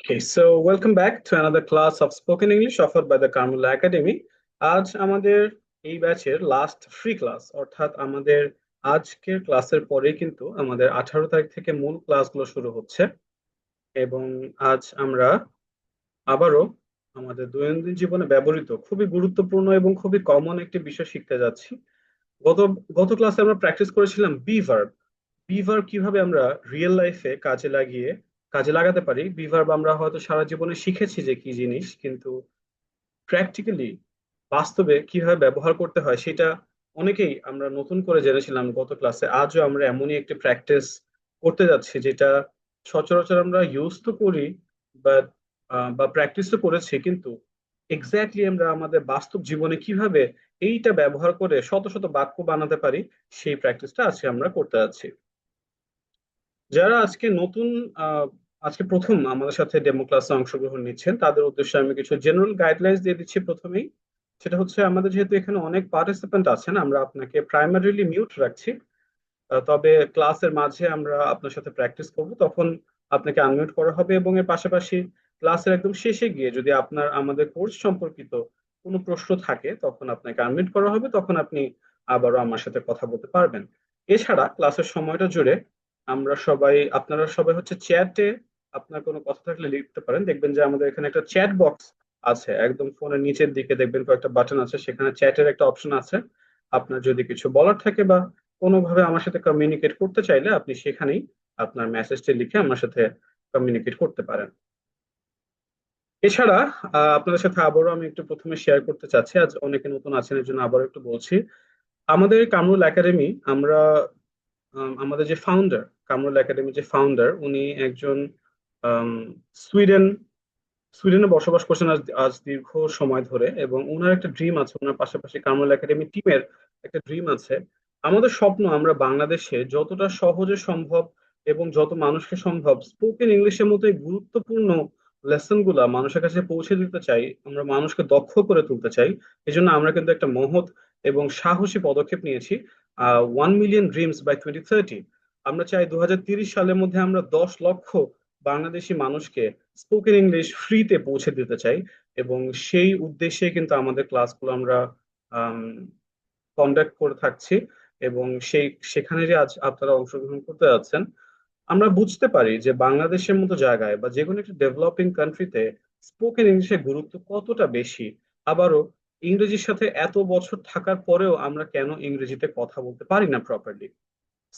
Okay, so welcome back to another class of spoken English offered by the Carmel Academy. আজ আমাদের এই ব্যাচের last free class, অর্থাৎ আমাদের আজকের ক্লাসের পরে কিন্তু আমাদের 18 তারিখ থেকে মূল ক্লাসগুলো শুরু হচ্ছে। এবং আজ আমরা আবারও আমাদের দৈনন্দিন জীবনে ব্যবহৃত খুবই গুরুত্বপূর্ণ এবং খুবই কমন একটি বিষয় শিখতে যাচ্ছি। গত গত ক্লাসে আমরা প্র্যাকটিস করেছিলাম বি ভার্ব কিভাবে আমরা রিয়েল লাইফে কাজে লাগাতে পারি। বি ভার্ব আমরা হয়তো সারা জীবনে শিখেছি যে কি জিনিস, কিন্তু প্র্যাকটিক্যালি বাস্তবে কিভাবে ব্যবহার করতে হয় সেটা অনেকেই আমরা নতুন করে জেনেছিলাম গত ক্লাসে। আজও আমরা এমনই একটি প্র্যাকটিস করতে যাচ্ছি যেটা সচরাচর আমরা ইউজ তো করি, বাট বা প্র্যাকটিস তো করেছি, কিন্তু এক্স্যাক্টলি আমরা আমাদের বাস্তব জীবনে কিভাবে এইটা ব্যবহার করে শত শত বাক্য বানাতে পারি সেই প্র্যাকটিসটা আজকে আমরা করতে যাচ্ছি। যারা আজকে নতুন আহ, আজকে প্রথম আমাদের সাথে ডেমো ক্লাসে অংশগ্রহণ নিচ্ছেন তাদের উদ্দেশ্যে আমি কিছু জেনারেল গাইডলাইন্স দিয়ে দিচ্ছি প্রথমেই। সেটা হচ্ছে, আমাদের যেহেতু এখানে অনেক পার্টিসিপেন্ট আছেন, আমরা আপনাকে প্রাইমারিলি মিউট রাখছি। তবে ক্লাসের মাঝে আমরা আপনার সাথে প্র্যাকটিস করব, তখন আপনাকে আনমিউট করা হবে। এবং এর পাশাপাশি ক্লাসের একদম শেষে গিয়ে যদি আপনার আমাদের কোর্স সম্পর্কিত কোনো প্রশ্ন থাকে তখন আপনাকে আনমিউট করা হবে, তখন আপনি আবারও আমার সাথে কথা বলতে পারবেন। এছাড়া ক্লাসের সময়টা জুড়ে আপনারা সবাই হচ্ছে চ্যাটে আপনার কোনো কথা থাকলে লিখতে পারেন। দেখবেন যে আমাদের এখানে একটা চ্যাট বক্স আছে, একদম ফোনের নিচের দিকে দেখবেন কয়েকটা বাটন আছে, সেখানে চ্যাটের একটা অপশন আছে। আপনার যদি কিছু বলার থাকে বা কোনোভাবে আমার সাথে কমিউনিকেট করতে চাইলে আপনি সেখানেই আপনার মেসেজটি লিখে আমার সাথে কমিউনিকেট করতে পারেন। এছাড়া আপনাদের সাথে আবারও আমি একটু প্রথমে শেয়ার করতে চাচ্ছি, আজ অনেকে নতুন আছেন এর জন্য আবারও একটু বলছি। আমাদের কামরুল একাডেমি, আমরা আমাদের যে ফাউন্ডার, কামরুল একাডেমি যে ফাউন্ডার, উনি একজন আম, সুইডেন সুইডেনে বসবাস করছেন আজ আজ দীর্ঘ সময় ধরে। এবং ওনার একটা ড্রিম আছে, ওনার পাশাপাশি কামরুল একাডেমি টিমের একটা ড্রিম আছে। আমাদের স্বপ্ন, আমরা বাংলাদেশে যতটা সহজে সম্ভব এবং যত মানুষকে সম্ভব স্পোকেন ইংলিশের মতো এই গুরুত্বপূর্ণ লেসন গুলা মানুষের কাছে পৌঁছে দিতে চাই, আমরা মানুষকে দক্ষ করে তুলতে চাই। এই জন্য আমরা কিন্তু একটা মহৎ এবং সাহসী পদক্ষেপ নিয়েছি, 1 মিলিয়ন ড্রিমস বাই 2030। আমরা চাই 2030 সালের মধ্যে আমরা 10 লক্ষ বাংলাদেশি মানুষকে স্পোকেন ইংলিশ ফ্রিতে পৌঁছে দিতে চাই। এবং সেই উদ্দেশ্যে কিন্তু আমাদের ক্লাসগুলো আমরা কন্ডাক্ট করে থাকছি। এবং সেখানে যে আজ আপনারা অংশগ্রহণ করতে যাচ্ছেন, আমরা বুঝতে পারি যে বাংলাদেশের মতো জায়গায় বা যে কোনো একটা ডেভেলপিং কান্ট্রিতে স্পোকেন ইংলিশের গুরুত্ব কতটা বেশি। আবারও ইংরেজির সাথে এত বছর থাকার পরেও আমরা কেন ইংরেজিতে কথা বলতে পারি না প্রপারলি।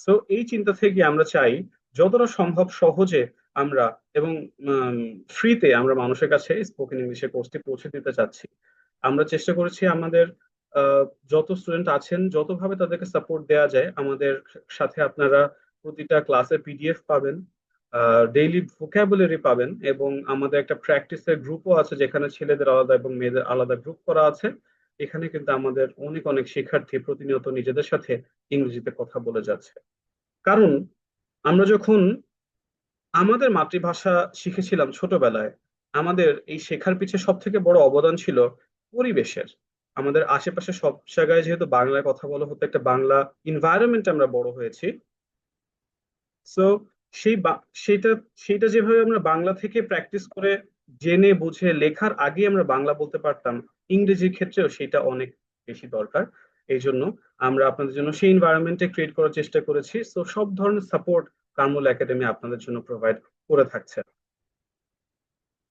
সো এই চিন্তা থেকে আমরা চাই যতটা সম্ভব সহজে আমরা এবং ফ্রিতে আমরা মানুষের কাছে স্পোকেন ইংলিশের কোর্সটি পৌঁছে দিতে চাচ্ছি। আমরা চেষ্টা করেছি আমাদের আহ, যত স্টুডেন্ট আছেন যতভাবে তাদেরকে সাপোর্ট দেওয়া যায়। আমাদের সাথে আপনারা প্রতিটা ক্লাসের পিডিএফ পাবেন, ডেইলি ভোকাবুলারি পাবেন, এবং আমাদের একটা প্র্যাকটিসের গ্রুপও আছে যেখানে ছেলেদের আলাদা এবং মেয়েদের আলাদা গ্রুপ করা আছে। এখানে কিন্তু আমাদের অনেক অনেক শিক্ষার্থী প্রতিনিয়ত নিজেদের সাথে ইংরেজিতে কথা বলে যাচ্ছে। কারণ আমরা যখন আমাদের মাতৃভাষা শিখেছিলাম ছোটবেলায়, আমাদের এই শেখার পিছে সব থেকে বড় অবদান ছিল পরিবেশের। আমাদের আশেপাশে সব জায়গায় যেহেতু বাংলায় কথা বলা হতো, একটা বাংলা ইনভায়রনমেন্টে আমরা বড় হয়েছি। সো সেই সেটা সেটা যেভাবে আমরা বাংলা থেকে প্র্যাকটিস করে জেনে বুঝে লেখার আগে আমরা বাংলা বলতে পারতাম, ইংরেজির ক্ষেত্রেও সেটা অনেক বেশি দরকার। এই জন্য আমরা আপনাদের জন্য সেই এনভায়রনমেন্টে ক্রিয়েট করার চেষ্টা করেছি। সো সব ধরনের সাপোর্ট কার্মল একাডেমি আপনাদের জন্য প্রোভাইড করে থাকছে।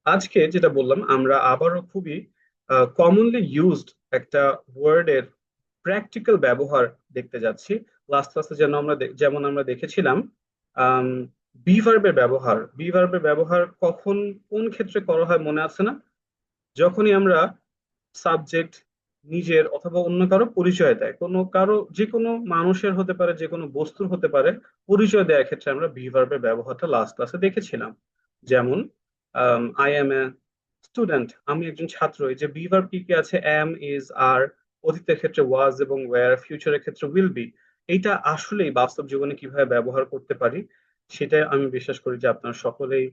আজকে যেটা বললাম, আমরা আবারও খুবই কমনলি ইউজড একটা ওয়ার্ডের প্র্যাকটিক্যাল ব্যবহার দেখতে যাচ্ছি। লাস্ট ক্লাসে যেমন আমরা দেখেছিলাম বি ভার্বের ব্যবহার কখন কোন ক্ষেত্রে করা হয় মনে আছে না? যখনই আমরা সাবজেক্ট নিজের অথবা অন্য কারো পরিচয় দেয়, যে কোনো মানুষের হতে পারে, যে কোনো বস্তুর হতে পারে, পরিচয় দেওয়ার ক্ষেত্রে আমরা বি ভার্বের ব্যবহারটা লাস্ট ক্লাসে দেখেছিলাম। যেমন আই এম এ স্টুডেন্ট, আমি একজন ছাত্র। এই যে বি ভার্ব কি কি আছে, এম, ইজ, আর, অতীতের ক্ষেত্রে ওয়াজ এবং ওয়্যার, ফিউচারের ক্ষেত্রে উইল বি। এইটা আসলেই বাস্তব জীবনে কিভাবে ব্যবহার করতে পারি সেটা আমি বিশ্বাস করি যে আপনারা সকলেই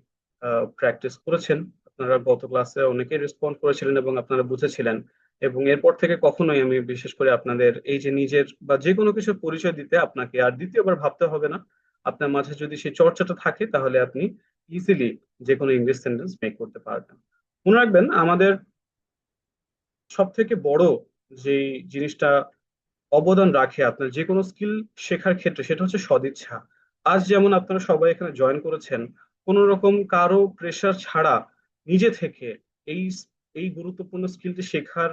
প্র্যাকটিস করেছেন। আপনারা গত ক্লাসে অনেকেই রেসপন্ড করেছিলেন এবং আপনারা বুঝেছিলেন। এবং এরপর থেকে কখনোই আমি বিশেষ করে আপনাদের এই যে নিজের বা যে কোনো কিছু পরিচয় দিতে আপনাকে আর দ্বিতীয়বার ভাবতে হবে না। আপনার মাঝে যদি সেই চর্চাটা থাকে তাহলে আপনি ইজিলি যে কোনো ইংলিশ সেন্টেন্স মেক করতে পারবেন। মনে রাখবেন আমাদের সব থেকে বড় যে জিনিসটা অবদান রাখে আপনার যে কোনো স্কিল শেখার ক্ষেত্রে সেটা হচ্ছে সদিচ্ছা। আজ যেমন আপনারা সবাই এখানে জয়েন করেছেন কোনো রকম কারো প্রেশার ছাড়া নিজে থেকে এই এই গুরুত্বপূর্ণ স্কিলটি শেখার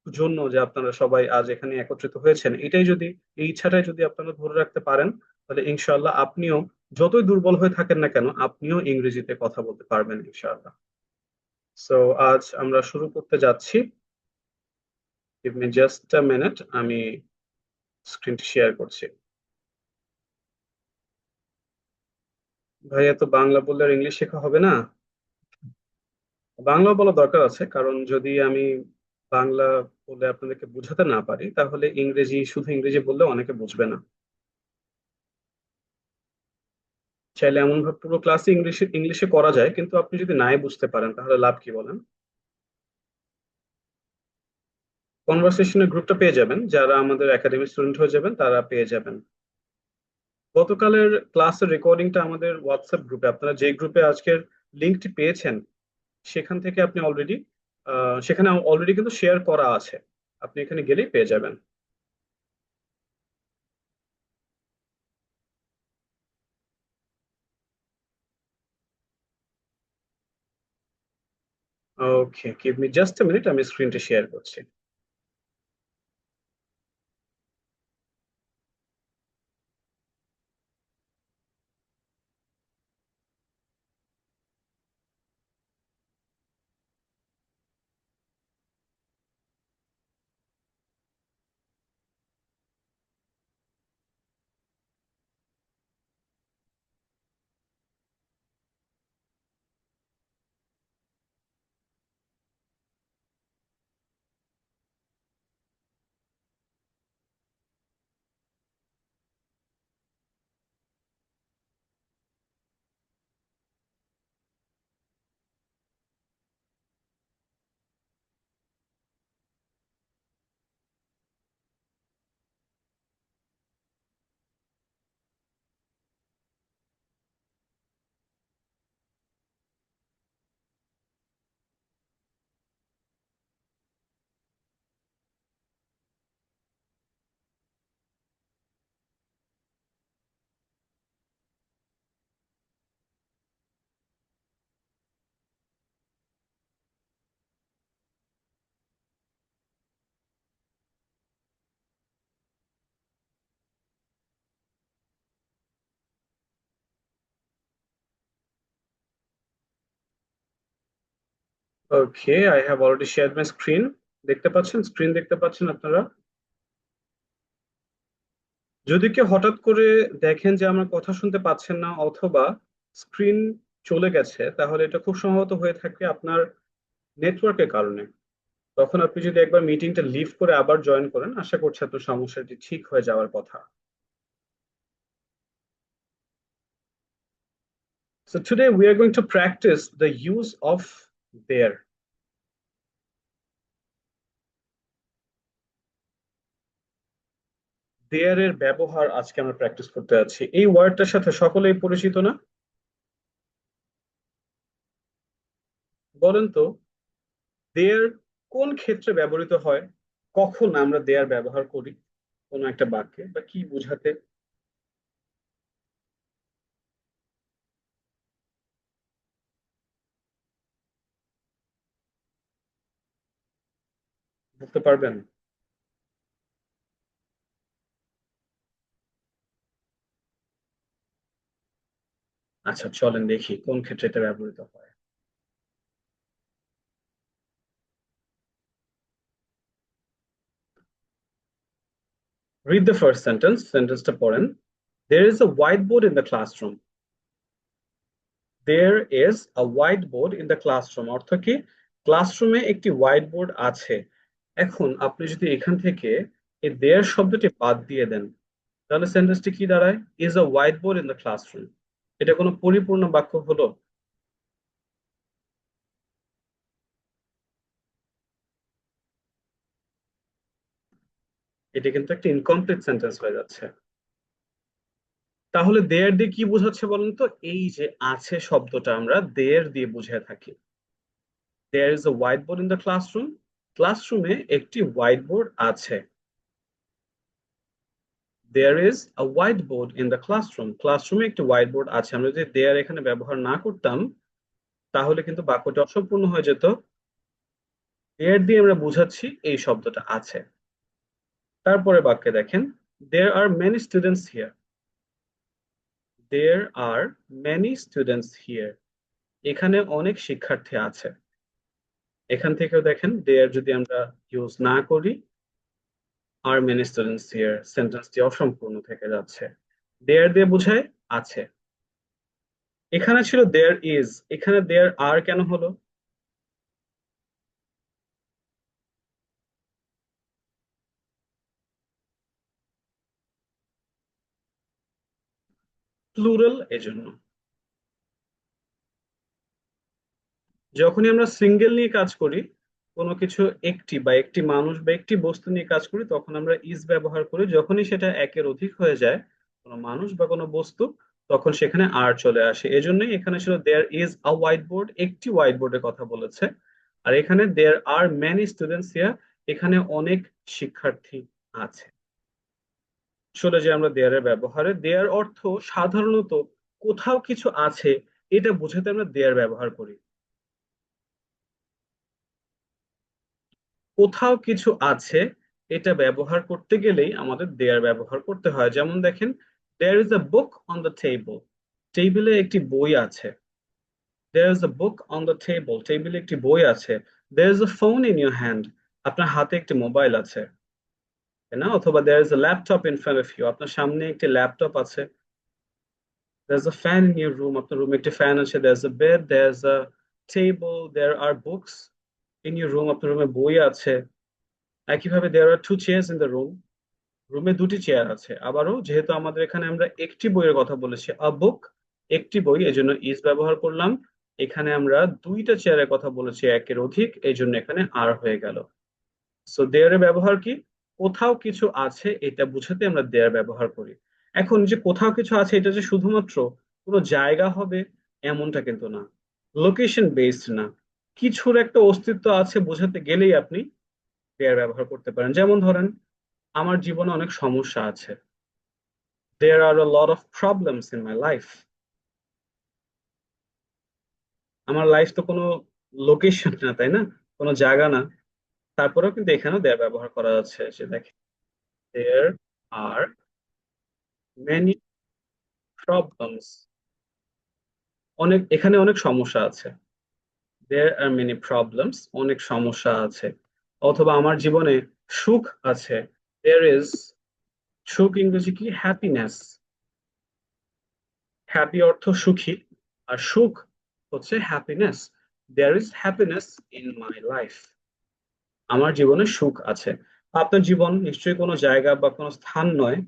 জন্য যে আপনারা সবাই আজ এখানে একত্রিত হয়েছেন, এটাই যদি এই ইচ্ছাটাই যদি আপনারা ধরে রাখতে পারেন, তাহলে ইনশাআল্লাহ আপনিও যতই দুর্বল হয়ে থাকেন না কেন আপনিও ইংরেজিতে কথা বলতে পারবেন ইনশাআল্লাহ। সো আজ আমরা শুরু করতে যাচ্ছি। Give me just a minute, আমি স্ক্রিনটি শেয়ার করছি। ভাইয়া তো বাংলা বললে আর ইংলিশ শেখা হবে না। বাংলা বলা দরকার আছে, কারণ যদি আমি বাংলা বলে আপনাদেরকে বোঝাতে না পারি তাহলে ইংরেজি, শুধু ইংরেজি বললে অনেকে বুঝবে না। চাইলে এমন ভাবে পুরো ক্লাসে ইংলিশে ইংলিশে করা যায়, কিন্তু আপনি যদি নাই বুঝতে পারেন তাহলে লাভ কি বলেন? কনভারসেশনের গ্রুপটা পেয়ে যাবেন, যারা আমাদের একাডেমিক স্টুডেন্ট হয়ে যাবেন তারা পেয়ে যাবেন। গতকালের ক্লাসের রেকর্ডিংটা আমাদের হোয়াটসঅ্যাপ গ্রুপে, আপনারা যে গ্রুপে আজকের লিঙ্কটি পেয়েছেন সেখান থেকে আপনি অলরেডি সেখানে অলরেডি কিন্তু শেয়ার করা আছে, আপনি এখানে গেলেই পেয়ে যাবেন। Okay, give me just a minute, আমি স্ক্রিনটি শেয়ার করছি। Okay, I have already share my screen. দেখতে পাচ্ছেন, স্ক্রিন দেখতে পাচ্ছেন আপনারা? যদি কেউ হঠাৎ করে দেখেন যে আমার কথা শুনতে পাচ্ছেন না অথবা স্ক্রিন চলে গেছে, তাহলে এটা খুব সম্ভবত হয়ে থাকে আপনার নেটওয়ার্কের কারণে। তখন আপনি যদি একবার মিটিংটা লিভ করে আবার জয়েন করেন, আশা করছি আপনার সমস্যাটি ঠিক হয়ে যাওয়ার কথা। So today we are going to practice the use of there. There এর ব্যবহার আজকে আমরা প্র্যাকটিস করতে যাচ্ছি। এই ওয়ার্ডটার সাথে সকলেই পরিচিত না? বলেন তো, দেয়ার কোন ক্ষেত্রে ব্যবহৃত হয়? কখন আমরা দেয়ার ব্যবহার করি কোনো একটা বাক্যে, বা কি বোঝাতে? বলতে পারবেন? আচ্ছা, চলেন দেখি কোন ক্ষেত্রে এটা ব্যবহৃত হয়। রিড দ্য ফার্স্ট সেন্টেন্স, সেন্টেন্সটা পড়েন। There is a whiteboard in the classroom. There is a whiteboard in the classroom অর্থ কি? ক্লাসরুমে একটি হোয়াইট বোর্ড আছে। এখন আপনি যদি এখান থেকে এই দেয়ার শব্দটি বাদ দিয়ে দেন, তাহলে সেন্টেন্সটি কি দাঁড়ায়? Is a white board in the classroom. এটা কোনো পরিপূর্ণ বাক্য হলো? এটা কিন্তু একটা ইনকমপ্লিট সেন্টেন্স হয়ে যাচ্ছে। তাহলে দেয়ার দিয়ে কি বোঝাচ্ছে বলুন তো? এই যে আছে শব্দটা আমরা দেয়ার দিয়ে বুঝে থাকি। There is a white board in the classroom. ক্লাসরুমে একটি হোয়াইট বোর্ড আছে। There is a white board in the classroom. ক্লাসরুমে একটি হোয়াইট বোর্ড আছে। আমরা যদি দেয়ার এখানে ব্যবহার না করতাম তাহলে কিন্তু বাক্যটি অসম্পূর্ণ হয়ে যেত। দেয়ার দিয়ে আমরা বুঝাচ্ছি এই শব্দটা আছে। তারপরে বাক্যে দেখেন, there are many students here. There are many students here. এখানে অনেক শিক্ষার্থী আছে। এখান থেকেও দেখেন দেয়ার যদি আমরা ইউজ না করি, আর মেনি স্টুডেন্টস হিয়ার সেন্টেন্সটি অসম্পূর্ণ থেকে যাচ্ছে। দেয়ার দিয়ে বোঝায় আছে। এখানে ছিল দেয়ার ইজ, এখানে দেয়ার আর কেন হলো? প্লুরাল এজন্য। যখনই আমরা সিঙ্গেল নিয়ে কাজ করি, কোনো কিছু একটি বা একটি মানুষ বা একটি বস্তু নিয়ে কাজ করি, তখন আমরা ইজ ব্যবহার করি। যখনই সেটা একের অধিক হয়ে যায়, কোনো মানুষ বা কোনো বস্তু, তখন সেখানে আর চলে আসে। এজন্যই এখানে ছিল there is a white board, একটি হোয়াইট বোর্ডের কথা বলেছে। আর এখানে there are many students here, এখানে অনেক শিক্ষার্থী আছে। চলে যে আমরা দেয়ারের ব্যবহারে, দেয়ার অর্থ সাধারণত কোথাও কিছু আছে এটা বোঝাতে আমরা দেয়ার ব্যবহার করি। কোথাও কিছু আছে এটা ব্যবহার করতে গেলেই আমাদের দেয়ার ব্যবহার করতে হয়। যেমন দেখেন, there is a book on the table. টেবিলে একটি বই আছে। There is a book on the table, টেবিলে একটি বই আছে। There is a phone in your hand, আপনার হাতে একটি মোবাইল আছে, তাই না? অথবা there is a laptop in front of you, আপনার সামনে একটি ল্যাপটপ আছে। There is a fan in your room, আপনার রুমে একটি ফ্যান আছে। There is a bed, there is a table, there are books in your room, আপনার রুমে বই আছে। একইভাবে there are two chairs in the room, রুমে দুটি চেয়ার আছে। আবারও যেহেতু আমাদের এখানে আমরা একটি বইয়ের কথা বলেছি, আ বুক, একটি বই, এজন্য ইজ ব্যবহার করলাম। এখানে আমরা দুইটা চেয়ারের কথা বলেছি, একের অধিক, এই জন্য এখানে আর হয়ে গেল। সো দেয়ারের ব্যবহার কি? কোথাও কিছু আছে এটা বোঝাতে আমরা দেয়ার ব্যবহার করি। এখন যে কোথাও কিছু আছে এটা যে শুধুমাত্র কোনো জায়গা হবে এমনটা কিন্তু না, লোকেশন বেসড না। কিছুর একটা অস্তিত্ব আছে বোঝাতে গেলেই আপনি দেয়ার ব্যবহার করতে পারেন। যেমন ধরেন, আমার জীবনে অনেক সমস্যা আছে। There are a lot of problems in my life. আমার লাইফ তো কোনো লোকেশন না, তাই না? কোনো জায়গা না। তারপরেও কিন্তু এখানেও দেয়ার ব্যবহার করা যাচ্ছে। সে দেখে, there are many problems, অনেক, এখানে অনেক সমস্যা আছে। there are many problems, অনেক সমস্যা আছে। অথবা আমার জীবনে সুখ আছে। there is, সুখ ইংরেজি কি? হ্যাপিনেস। হ্যাপি অর্থ সুখী, আর সুখ হচ্ছে happiness. there is happiness in my life, আমার জীবনে সুখ আছে। আপনার জীবন নিশ্চয়ই কোনো জায়গা বা কোনো স্থান নয়,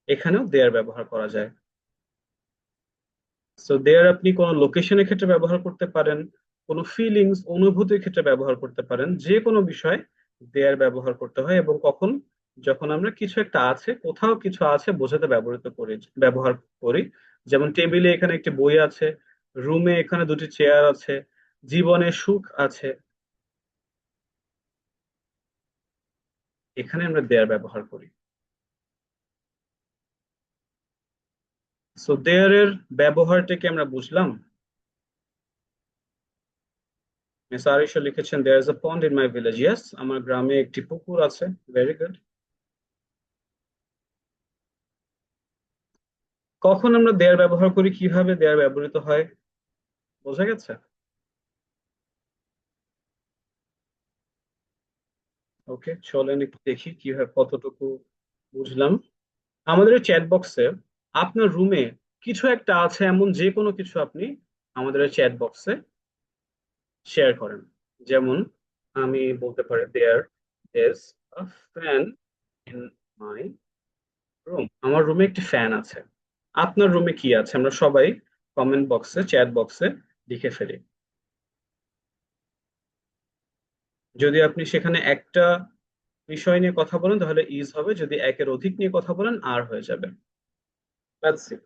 এখানেও দেয়ার ব্যবহার করা যায়। সো দেয়ার আপনি কোনো লোকেশনের ক্ষেত্রে ব্যবহার করতে পারেন, কোনো ফিলিংস অনুভূতির ক্ষেত্রে ব্যবহার করতে পারেন। যে কোনো বিষয় দেয়ার ব্যবহার করতে হয়। এবং কখন? যখন আমরা কিছু একটা আছে, কোথাও কিছু আছে বোঝাতে ব্যবহৃত করি, ব্যবহার করি। যেমন টেবিলে এখানে একটি বই আছে, রুমে এখানে দুটি চেয়ার আছে, জীবনে সুখ আছে, এখানে আমরা দেয়ার ব্যবহার করি। সো দেয়ার এর ব্যবহারটাকে আমরা বুঝলাম। মিস আরিশা লিখেছেন, there is a pond in my village. Yes, আমার গ্রামে একটি পুকুর আছে। Very good. কখন আমরা দেয়ার ব্যবহার করি, কিভাবে দেয়ার ব্যবহৃত হয়, বোঝা গেছে? ওকে, চলেন একটু দেখি কিভাবে কতটুকু বুঝলাম। আমাদের চ্যাট বক্সে, আপনার রুমে কিছু একটা আছে এমন যে কোনো কিছু আপনি আমাদের চ্যাট বক্সে শেয়ার করেন। যেমন আমি বলতে পারি, there is a fan in my room, আমার রুমে একটি ফ্যান আছে। আপনার রুমে কি আছে আমরা সবাই কমেন্ট বক্সে, চ্যাট বক্সে লিখে ফেলি। যদি আপনি সেখানে একটা বিষয় নিয়ে কথা বলেন তাহলে ইজ হবে, যদি একের অধিক নিয়ে কথা বলেন আর হয়ে যাবে। Let's see.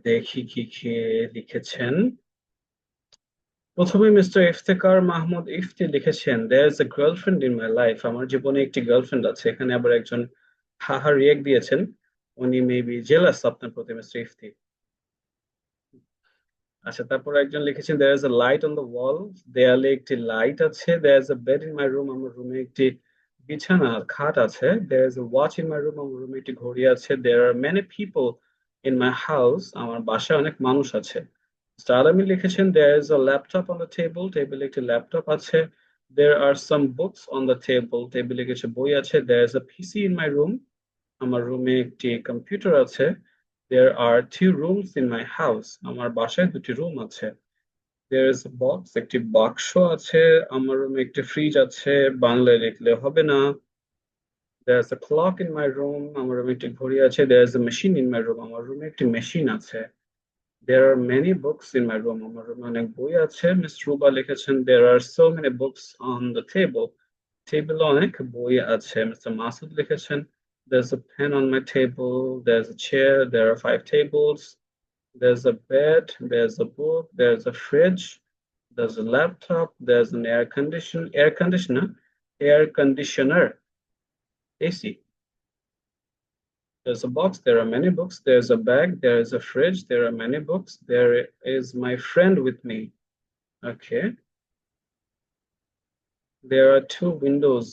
দেখি কি কি লিখেছেন। প্রথমে মিস্টার ইফতেখার মাহমুদ ইফতি লিখেছেন, there is a girlfriend in my life, আমার জীবনে একটি গার্লফ্রেন্ড আছে। এখানে আবার একজন হাহা রিয়েক্ট দিয়েছেন, উনি মেবি জেলাস আপনার প্রতি মিস্টার ইফতি। আচ্ছা, তারপর একজন লিখেছেন, there is a light on the wall, দেয়ালে একটি লাইট আছে। There is a bed in my room, আমার রুমে একটি বিছানা খাট আছে। There is a watch in my room, আমার রুমে একটি ঘড়ি আছে। There are many people in my house, আমার বাসায় অনেক মানুষ আছে। মিস্টার আলামিন লিখেছেন, there is a laptop on the table, টেবিলে একটি ল্যাপটপ আছে। There are some books on the table, টেবিলে কিছু বই আছে। There is a PC in my room, আমার রুমে একটি কম্পিউটার আছে। There are two rooms in my house, আমার বাসায় দুটি রুম আছে। There is a box, একটি বাক্স আছে। আমার রুমে একটি ফ্রিজ আছে, বাংলায় লিখলে হবে না। There's a clock in my room, আমার রুমে একটি ঘড়ি আছে। There's a machine in my room, আমার রুমে একটি মেশিন আছে। There are many books in my room, আমার রুমে অনেক বই আছে। মিস রুবা লিখেছেন, There are so many books on the table, টেবিলে অনেক বই আছে। মিস্টার মাসুদ লিখেছেন, There's a pen on my table, there's a chair, there are five tables, there's a bed, there's a book, there's a fridge, there's a laptop, there's an air conditioner, AC. There's a box, there are many books, there's a bag, there is a fridge, there are many books, there is my friend with me. Okay. There are two windows,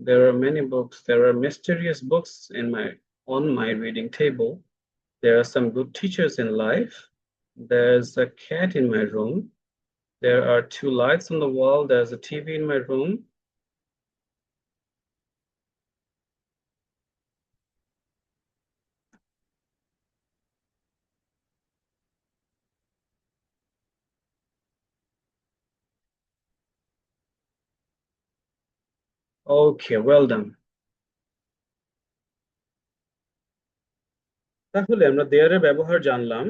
there are many books, there are mysterious books in my on my reading table. There are some good teachers in life. There's a cat in my room. There are two lights on the wall. There's a TV in my room. Okay, well done. তাহলে আমরা দেয়ারের ব্যবহার জানলাম।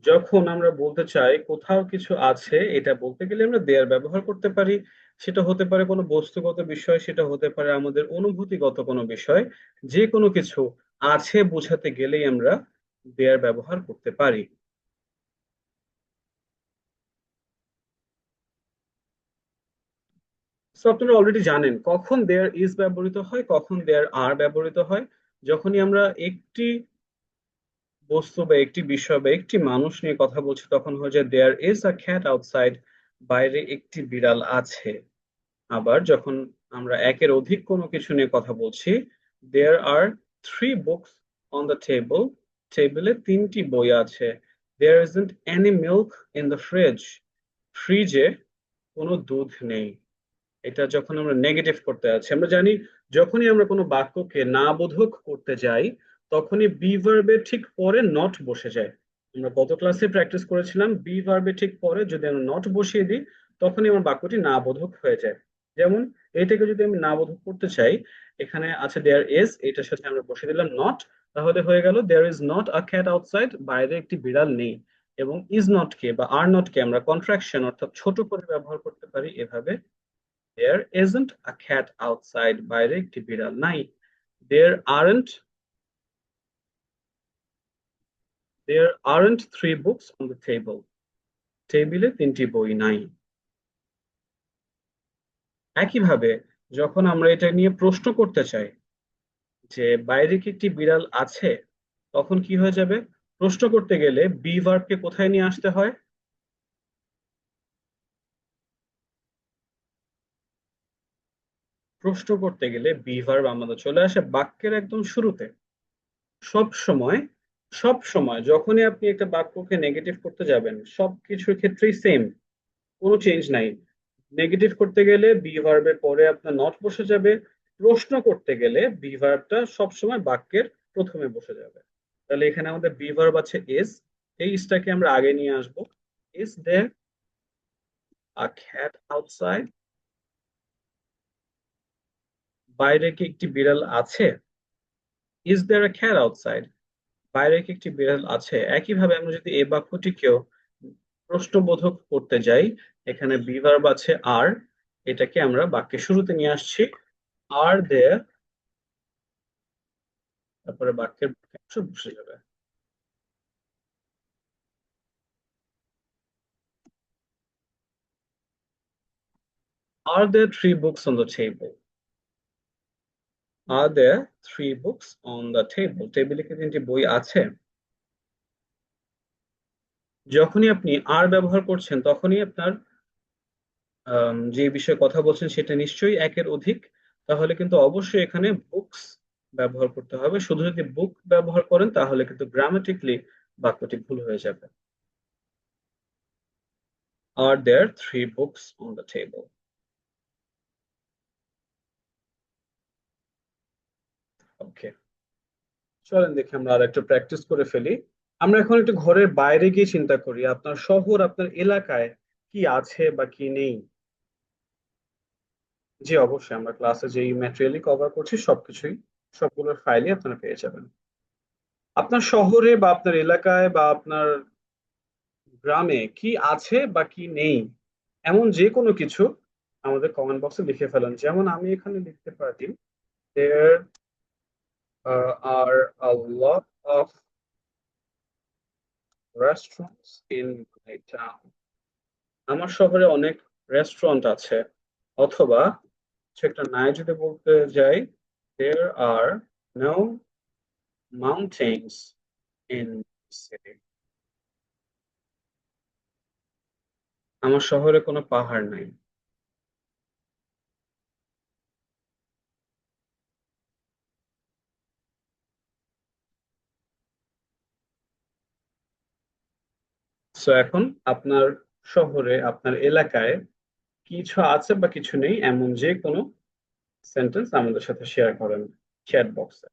যখন আমরা বলতে চাই কোথাও কিছু আছে, এটা বলতে গেলে আমরা দেয়ার ব্যবহার করতে পারি। সেটা হতে পারে কোনো বস্তুগত বিষয়, সেটা হতে পারে আমাদের অনুভূতিগত কোনো বিষয়। যে কোনো কিছু আছে বোঝাতে গেলেই আমরা দেয়ার ব্যবহার করতে পারি। সো আপনারা অলরেডি জানেন কখন দেয়ার ইজ ব্যবহৃত হয়, কখন দেয়ার আর ব্যবহৃত হয়। যখনই আমরা একটি বস্তু বা একটি বিষয় বা একটি মানুষ নিয়ে কথা বলছি, তখন হয়ে যায় there is a cat outside, বাইরে একটি বিড়াল আছে। আবার যখন আমরা একের অধিক কোনো কিছু নিয়ে কথা বলছি, there are three books on the table, টেবিলে তিনটি বই আছে। There isn't any milk in the fridge, ফ্রিজে কোনো দুধ নেই। এটা যখন আমরা নেগেটিভ করতে আছি, আমরা জানি যখনই আমরা কোনো বাক্যকে না বোধক করতে যাই, তখনই বি ভার্বের ঠিক পরে নট বসে যায়। আমরা গত ক্লাসে প্র্যাকটিস করেছিলাম, বি ভার্বের ঠিক পরে যদি আমরা নট বসিয়ে দিই, তখনই আমার বাক্যটি না বোধক হয়ে যায়। যেমন এটাকে যদি আমি না বোধক করতে চাই, এখানে আছে দেয়ার ইজ, এটার সাথে আমরা বসিয়ে দিলাম নট, তাহলে হয়ে গেল there is not a cat outside, বাইরে একটি বিড়াল নেই। এবং ইজ নট কে বা আর নট কে আমরা কন্ট্রাকশন অর্থাৎ ছোট করে ব্যবহার করতে পারি এভাবে, There isn't a cat outside, বাইরে একটি বিড়াল নাই। There aren't There aren't three books on the table. টেবিলে তিনটি বই নাই। একইভাবে যখন আমরা এটা নিয়ে প্রশ্ন করতে চাই যে বাইরে কি একটি বিড়াল আছে, তখন কি হয়ে যাবে? প্রশ্ন করতে গেলে বি ভার্বকে কোথায় নিয়ে আসতে হয়? প্রশ্ন করতে গেলে বি ভার্ব আমাদের চলে আসে বাক্যের একদম শুরুতে। সব সময়, সব সময় যখনই আপনি একটা বাক্যকে নেগেটিভ করতে যাবেন, সবকিছুর ক্ষেত্রেই সেম, কোনো চেঞ্জ নাই। নেগেটিভ করতে গেলে বি ভার্বের পরে আপনার নট বসে যাবে। প্রশ্ন করতে গেলে বি ভার্বটা সবসময় বাক্যের প্রথমে বসে যাবে। তাহলে এখানে আমাদের বি ভার্ব আছে ইজ, এই ইজটাকে আমরা আগে নিয়ে আসবো। Is there a cat outside? বাইরে কি একটি বিড়াল আছে? Is there a cat outside? বাইরে কি একটি বিড়াল আছে? একইভাবে আমরা যদি এই বাক্যটিকেও প্রশ্নবোধক করতে যাই, এখানে বি ভার্ব আছে আর, এটাকে আমরা বাক্যের শুরুতে নিয়ে আসছি। আর দেয়ার, তারপরে বাক্যের বাকি অংশ বসে যাবে। Are there three books on the table? Are there three books on the table? টেবিলে কি তিনটি বই আছে? যখনই আপনি আর ব্যবহার করছেন তখনই আপনার যে বিষয়ে কথা বলছেন সেটা নিশ্চয়ই একের অধিক। তাহলে কিন্তু অবশ্যই এখানে বুকস ব্যবহার করতে হবে। শুধু যদি বুক ব্যবহার করেন তাহলে কিন্তু গ্রামাটিক্যালি বাক্যটি ভুল হয়ে যাবে। Are there three books on the table? Okay, চলেন দেখি আমরা আর একটু প্র্যাকটিস করে ফেলি। আমরা এখন একটু ঘরের বাইরে গিয়ে চিন্তা করি আপনার শহর, আপনার এলাকায় কি আছে বা কি নেই। জি অবশ্যই, আমরা ক্লাসে যেই ম্যাটেরিয়ালই কভার করছি সবকিছুই, সবগুলোর ফাইলই আপনারা পেয়ে যাবেন। আপনার শহরে বা আপনার এলাকায় বা আপনার গ্রামে কি আছে বা কি নেই, এমন যে কোনো কিছু আমাদের কমেন্ট বক্সে লিখে ফেলেন। যেমন আমি এখানে লিখতে পারি, there are a lot of restaurants in my town. আমার শহরে অনেক রেস্টুরেন্ট আছে। অথবা কিছু একটা নাই যদি বলতে যাই, there are no mountains in the city. আমার শহরে কোনো পাহাড় নাই। সো এখন আপনার শহরে, আপনার এলাকায় কিছু আছে বা কিছু নেই এমন যে কোনো সেন্টেন্স আমাদের সাথে শেয়ার করেন চ্যাট বক্সে।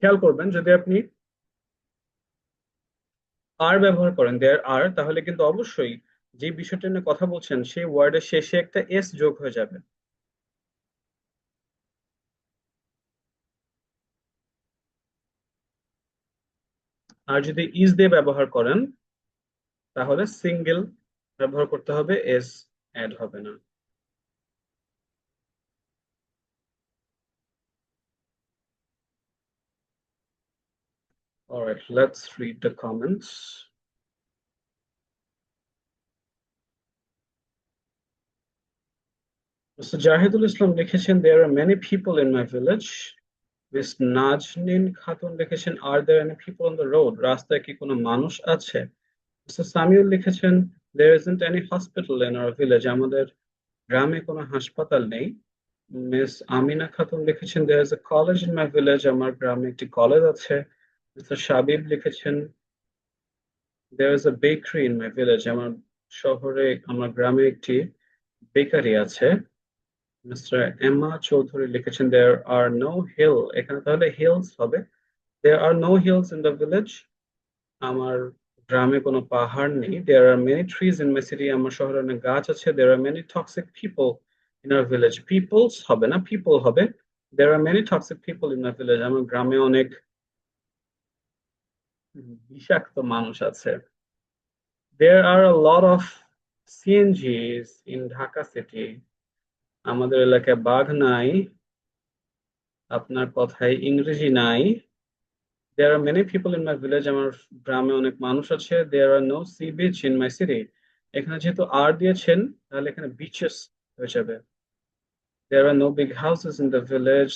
খেয়াল করবেন যদি আপনি আর ব্যবহার করেন, দেয়ার আর, তাহলে কিন্তু অবশ্যই যে বিষয়টা নিয়ে কথা বলছেন সেই ওয়ার্ডের শেষে একটা এস যোগ হয়ে যাবে। আর যদি ইজ দিয়ে ব্যবহার করেন তাহলে সিঙ্গেল ব্যবহার করতে হবে, এস অ্যাড হবে না। All right, let's read the comments. Mr. Jahidul Islam লিখেছেন, there are many people in my village. Miss Naznin Khatun লিখেছেন, are there any people on the road? রাস্তায় কি কোনো মানুষ আছে? মিস্টার সামিউল লিখেছেন, there isn't any hospital in our village. আমাদের গ্রামে কোনো হাসপাতাল নেই। মিস আমিনা খাতুন লিখেছেন there is a college in my village, আমার গ্রামে একটি কলেজ আছে। মিস্টার সাবিব লিখেছেন there is a bakery in my village, আমার শহরে আমার গ্রামে একটি বেকারি আছে। মিস্টার এম্মা চৌধুরী লিখেছেন দেয়ার আর নো হিল, এখানে তাহলে হিলস হবে। দেয়ার are no hills in the village, আমার গ্রামে কোনো পাহাড় নেই। There are many trees in my city, আমার শহরে অনেক গাছ আছে। There are many toxic people in our village, peoples হবে না, পিপল হবে। দেয়ার are many toxic people in my village, আমার গ্রামে অনেক বিষাক্ত মানুষ আছে। There are a lot of CNGs in Dhaka city, আমাদের এলাকায় বাঘ নাই, আপনার কথায় ইংরেজি নাই। There are many people in my village, আমার গ্রামে অনেক মানুষ আছে। There are no sea beach in my city, এখানে যেহেতু আর দিয়েছেন তাহলে এখানে বিচেস হয়ে যাবে। There are no big houses in the village,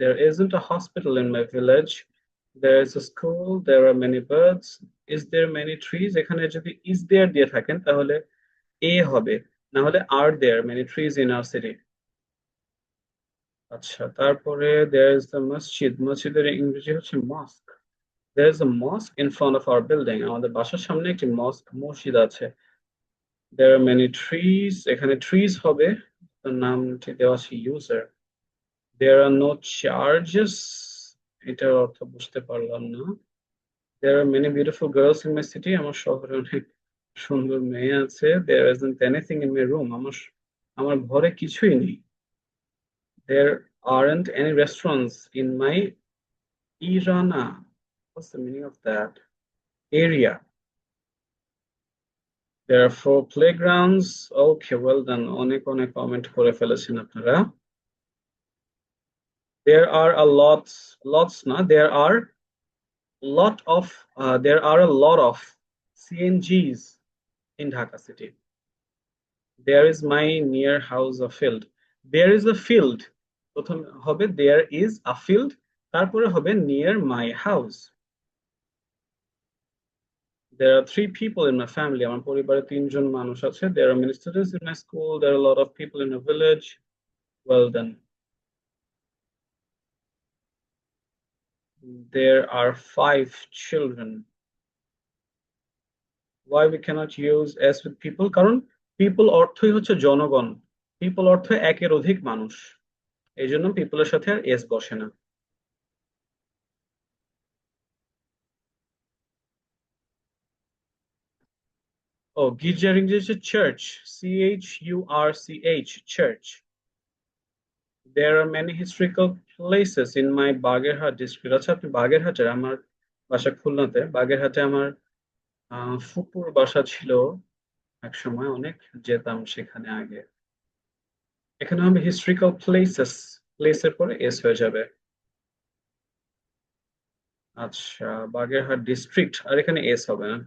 there isn't a hospital in my village, there is a school, there are many birds, is there many trees, এখানে যদি is there দিয়ে থাকেন তাহলে এ হবে, না হলে are there many trees in our city। আচ্ছা, তারপরে there is the মসজিদ, মসজিদের ইংরেজি হচ্ছে mosque। There is a mosque in front of our building, আমাদের বাসার সামনে একটি মসজিদ আছে। There are many trees, এখানে trees হবে, তার নামটি দেওয়া আছে user। There are no charges, এটার অর্থ বুঝতে পারলাম না। There are many beautiful girls in my city, আমার শহরে অনেক সুন্দর মেয়ে আছে। There isn't anything in my room, আমার ঘরে কিছুই নেই। There aren't any restaurants in my Irana, what's the meaning of that, area। There are four playgrounds, okay, well done, অনেক অনেক কমেন্ট করে ফেলেছেন আপনারা। There are a lots না, there are a lot of CNGs in Dhaka city। There is my near house a field, there is a field, প্রথম হবে there is a field, তারপরে হবে near my house। There are three people in my family, আমার পরিবারে তিনজন মানুষ আছে। There are many students in my school, there are a lot of people in a village, well done। There are five children, why we cannot use s with people, কারণ people অর্থই হচ্ছে জনগণ, people অর্থ একের অধিক মানুষ, এই জন্য পিপলের সাথে আর এস বসে না। ও, গির্জার ইংরেজি হচ্ছে church, CHURCH, church. There are many historical places in my Bagerhat district, আচ্ছা আপনি বাগেরহাটের, আমার বাসা খুলনাতে, বাগেরহাটে আমার ফুপুর বাসা ছিল এক সময়, অনেক যেতাম সেখানে আগে। এখানে হবে হিস্ট্রিক্যাল প্লেসেস, প্লেসের পরে এস হয়ে যাবে। আচ্ছা, বাগেরহাট ডিস্ট্রিক্ট, আর এখানে এস হবে না।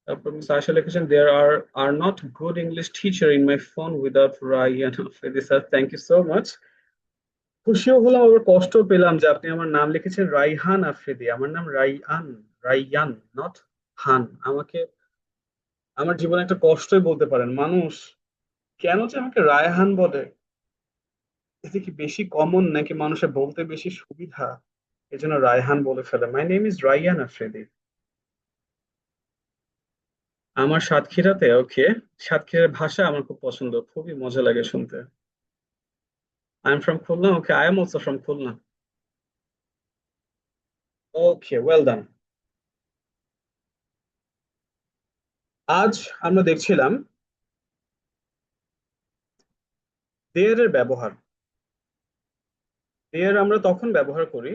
তারপর মিস আয়শা লিখেছেন there are not good English teacher in my phone without Raiyan Afridi sir, thank you so much. খুশিও হলাম আবার কষ্ট পেলাম যে আপনি আমার নাম লিখেছেন রাইহান আফ্রিদি, আমার নাম রাইয়ান, রাইয়ান, নট হান। আমাকে আমার জীবনে একটা কষ্টই বলতে পারেন, মানুষ কেন যে আমাকে রায়হান বলে, এতে কি বেশি কমন নাকি মানুষের বলতে বেশি সুবিধা, এই জন্য রায়হান বলে ফেলে। মাই নেম ইজ রাইয়ান আফ্রিদি। আমার সাতক্ষীরাতে, ওকে, সাতক্ষীরার ভাষা আমার খুব পছন্দ, খুবই মজা লাগে শুনতে। I am from Khulna, okay, I am also from Khulna. Okay, well done. আজ আমরা দেখছিলাম দেয়ার এর ব্যবহার। দেয়ার আমরা তখন ব্যবহার করি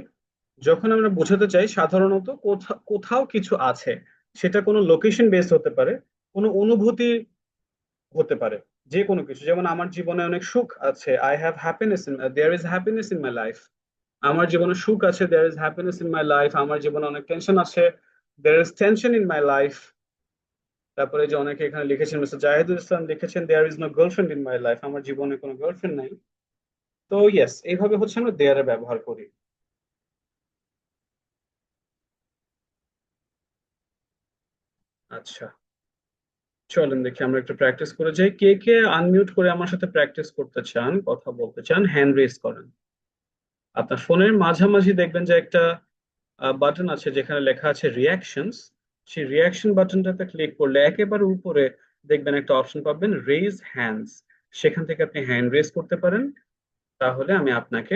যখন আমরা বোঝাতে চাই সাধারণত কোথাও কিছু আছে, সেটা কোনো লোকেশন বেসড হতে পারে, কোনো অনুভূতি হতে পারে, যে কোনো কিছু, যেমন আমার জীবনে অনেক সুখ আছে, I have happiness in, there is happiness in my life. আমার জীবনে সুখ আছে, there is happiness in my life. আমার জীবনে অনেক টেনশন আছে, there is tension in my life. তারপরে যে অনেকে এখানে লিখেছেন, মিস্টার জাহিদুল ইসলাম লিখেছেন there is no girlfriend in my life, আমার জীবনে কোনো গার্লফ্রেন্ড নাই। তো ইয়েস, এইভাবে হচ্ছে আমরা দেয়ারে ব্যবহার করি। আচ্ছা, চলেন দেখি আমরা একটু প্র্যাকটিস করে যাই। কে কে আনমিউট করে আমার সাথে প্র্যাকটিস করতে চান, কথা বলতে চান, হ্যান্ড রেজ করেন। আপনার ফোনের মাঝামাঝি দেখবেন যে একটা বাটন আছে যেখানে লেখা আছে রিয়াকশনস। সেই রিয়াকশন বাটনটাতে ক্লিক করলে একেবারে উপরে দেখবেন একটা অপশন পাবেন, রেজ হ্যান্ডস। সেখান থেকে আপনি হ্যান্ড রেজ করতে পারেন। তাহলে আমি আপনাকে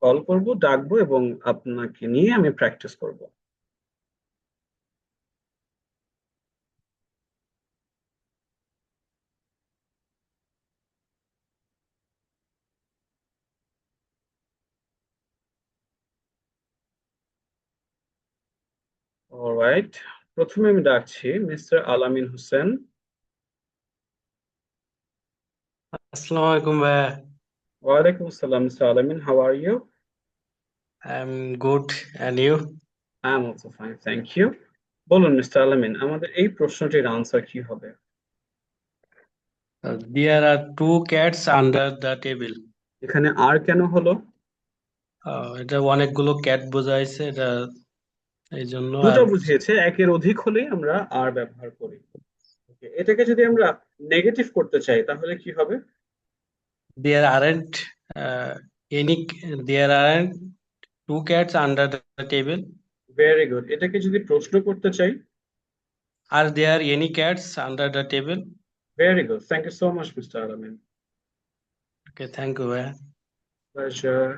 কল করব, ডাকবো এবং আপনাকে নিয়ে আমি প্র্যাকটিস করব। অলরাইট, প্রথমে আমি ডাকছি মিস্টার আলামিন হোসেন। আসসালামু আলাইকুম ভাইয়া। ওয়ালাইকুম আসসালাম mister Alamin, how are you? I am good and you? I am also fine, thank you. বলুন মিস্টার আলামিন, আমাদের এই প্রশ্নটির আনসার কি হবে? দেয়ার are two cats under the table. এখানে আর কেন হলো? এটা অনেকগুলো ক্যাট বোঝাইছে, এটা এই জন্য। দুটো আর বুঝিয়েছে, একের অধিক হলেই আমরা আর ব্যবহার করি। Okay, এটাকে যদি আমরা নেগেটিভ করতে চাই তাহলে কি হবে? There aren't any there aren't two cats under the table. Very good. এটাকে যদি প্রশ্ন করতে চাই? Are there any cats under the table. Very good, thank you so much mister Alamin. Okay, thank you ভাইয়া। প্লেজার।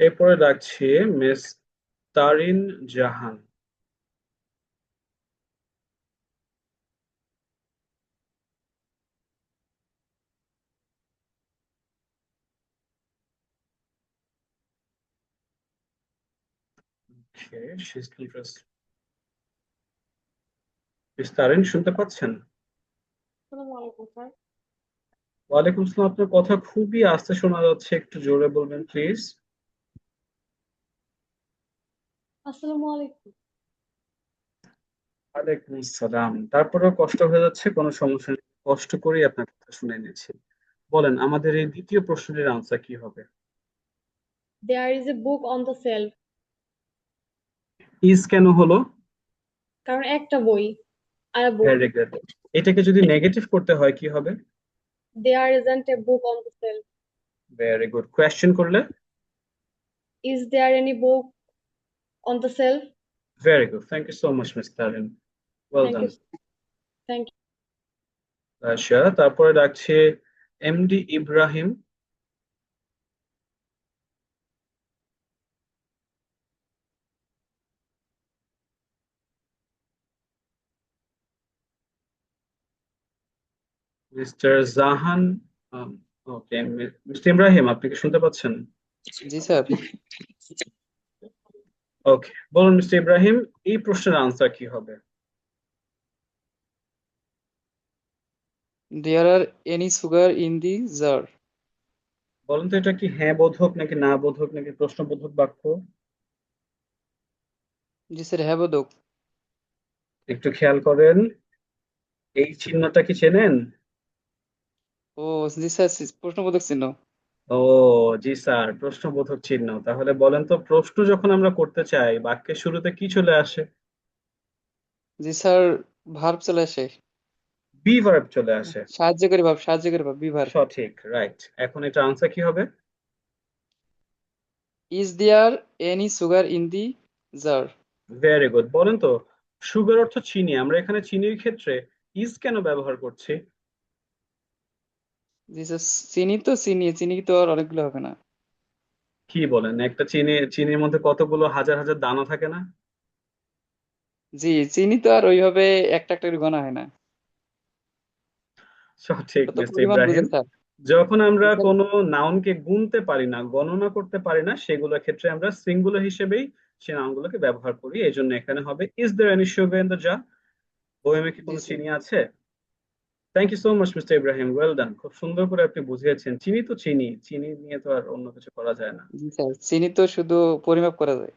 এরপরে রাখছি Miss Tarin Jahan. Okay, she's interested. Miss Tarin শুনতে পাচ্ছেন? আসসালামু আলাইকুম স্যার। ওয়ালাইকুম আসসালাম, আপনার কথা খুবই আস্তে শোনা যাচ্ছে, একটু জোরে বলবেন প্লিজ। আসসালামু আলাইকুম। ওয়ালাইকুম আসসালাম, তারপরেও কষ্ট হয়ে যাচ্ছে, কোনো সমস্যা নেই, কষ্ট করেই আপনার কথা শুনে নিচ্ছি। বলেন আমাদের এই দ্বিতীয় প্রশ্নের আনসার কি হবে? There is a book on the shelf. Is কেন হলো? কারণ একটা বই আর বুক। Very good. এটাকে যদি নেগেটিভ করতে হয় কি হবে? There isn't a book on the shelf. Very good. Question করলে? Is there any book on the shelf. Very good, thank you so much Miss Tarin, well thank done. You. Thank you. আচ্ছা, তারপরে রাখছে MD Ibrahim. Mister Jahan. Okay, mister Ibrahim আপনি কি শুনতে পাচ্ছেন? জি sir. ওকে, বলুন mister Ibrahim, এই প্রশ্নের আনসার কি হবে? দেয়ার there any sugar in the jar. বলুন তো এটা কি হ্যাঁ বোধক নাকি না বোধক নাকি প্রশ্নবোধক বাক্য? জি স্যার, হ্যাঁ বোধক। একটু খেয়াল করেন, এই চিহ্নটা কি চেনেন? ও জি স্যার, প্রশ্নবোধক চিহ্ন। ও জি স্যার, প্রশ্নবোধক চিহ্ন। তাহলে বলেন তো, প্রশ্ন যখন আমরা করতে চাই বাক্যের শুরুতে কি চলে আসে? জি স্যার, ভার্ব চলে আসে। বি ভার্ব চলে আসে। সাহায্যকারী ভাব, সাহায্যকারী ভাব, বি ভার্ব। সঠিক, রাইট। এখন এটা আনসার কি হবে? Is there any sugar in the jar. Very good. বলেন তো, সুগার অর্থ চিনি, আমরা এখানে চিনির ক্ষেত্রে ইজ কেন ব্যবহার করছি? জি স্যার, চিনি তো চিনি, চিনি তো আর অনেকগুলো হবে না। কি বলেন, একটা চিনির মধ্যে কতগুলো হাজার হাজার দানা থাকে না? জি, চিনি তো আর ওইভাবে একটা একটা করে গোনা হয় না। সঠিক কত মিস্টার পরিমাণ ইব্রাহিম। বুঝেন স্যার? যখন জি আমরা স্যার। কোনো নাউনকে গুনতে পারি না, গণনা করতে পারি না, সেগুলোর ক্ষেত্রে আমরা সিঙ্গুলার হিসেবেই সে নাউনগুলোকে ব্যবহার করি। এই জন্য এখানে হবে is there any sugar in the jar? বয়মে কি জি কোনো স্যার। চিনি আছে? Thank you so much mister Ibrahim, well done. খুব সুন্দর করে আপনি বুঝিয়েছেন। চিনি তো চিনি, চিনি নিয়ে তো আর অন্য কিছু করা যায় না। জি স্যার, চিনি তো শুধু পরিমাপ করা যায়।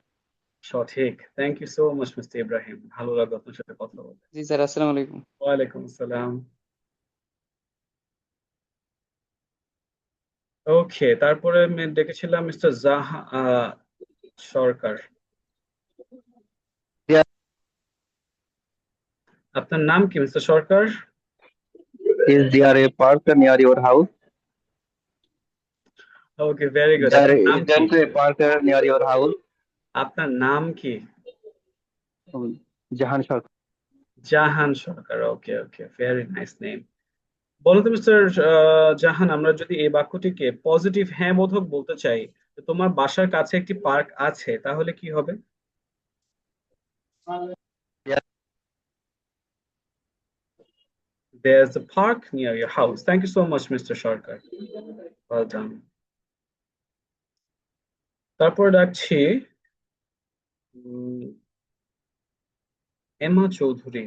সঠিক, thank you so much mister Ibrahim, ভালো লাগলো আপনার সাথে কথা বলতে। জি স্যার, আসসালামু আলাইকুম। ওয়ালাইকুম আসসালাম। ওকে, তারপরে আমি ডেকেছিলাম মিস্টার জাহা সরকার। আপনার নাম কি mister Sarkar? Is there a park near your house? Okay, very good. There আপনার নাম কি? isn't a park near your house. আপনার নাম কি? Jahan Shark. জাহান সরকার। ওকে ওকে, ভেরি নাইস নেম। বলো তো মিস্টার জাহান, আমরা যদি এই বাক্যটিকে পজিটিভ হ্যাঁ বোধক বলতে চাই, যে তোমার বাসার কাছে একটি পার্ক আছে, তাহলে কি হবে? Yes, There's a park near your house. Thank you so much, Mr. Sharkar. Well done. তারপর ডাকছি উম, এমা চৌধুরী।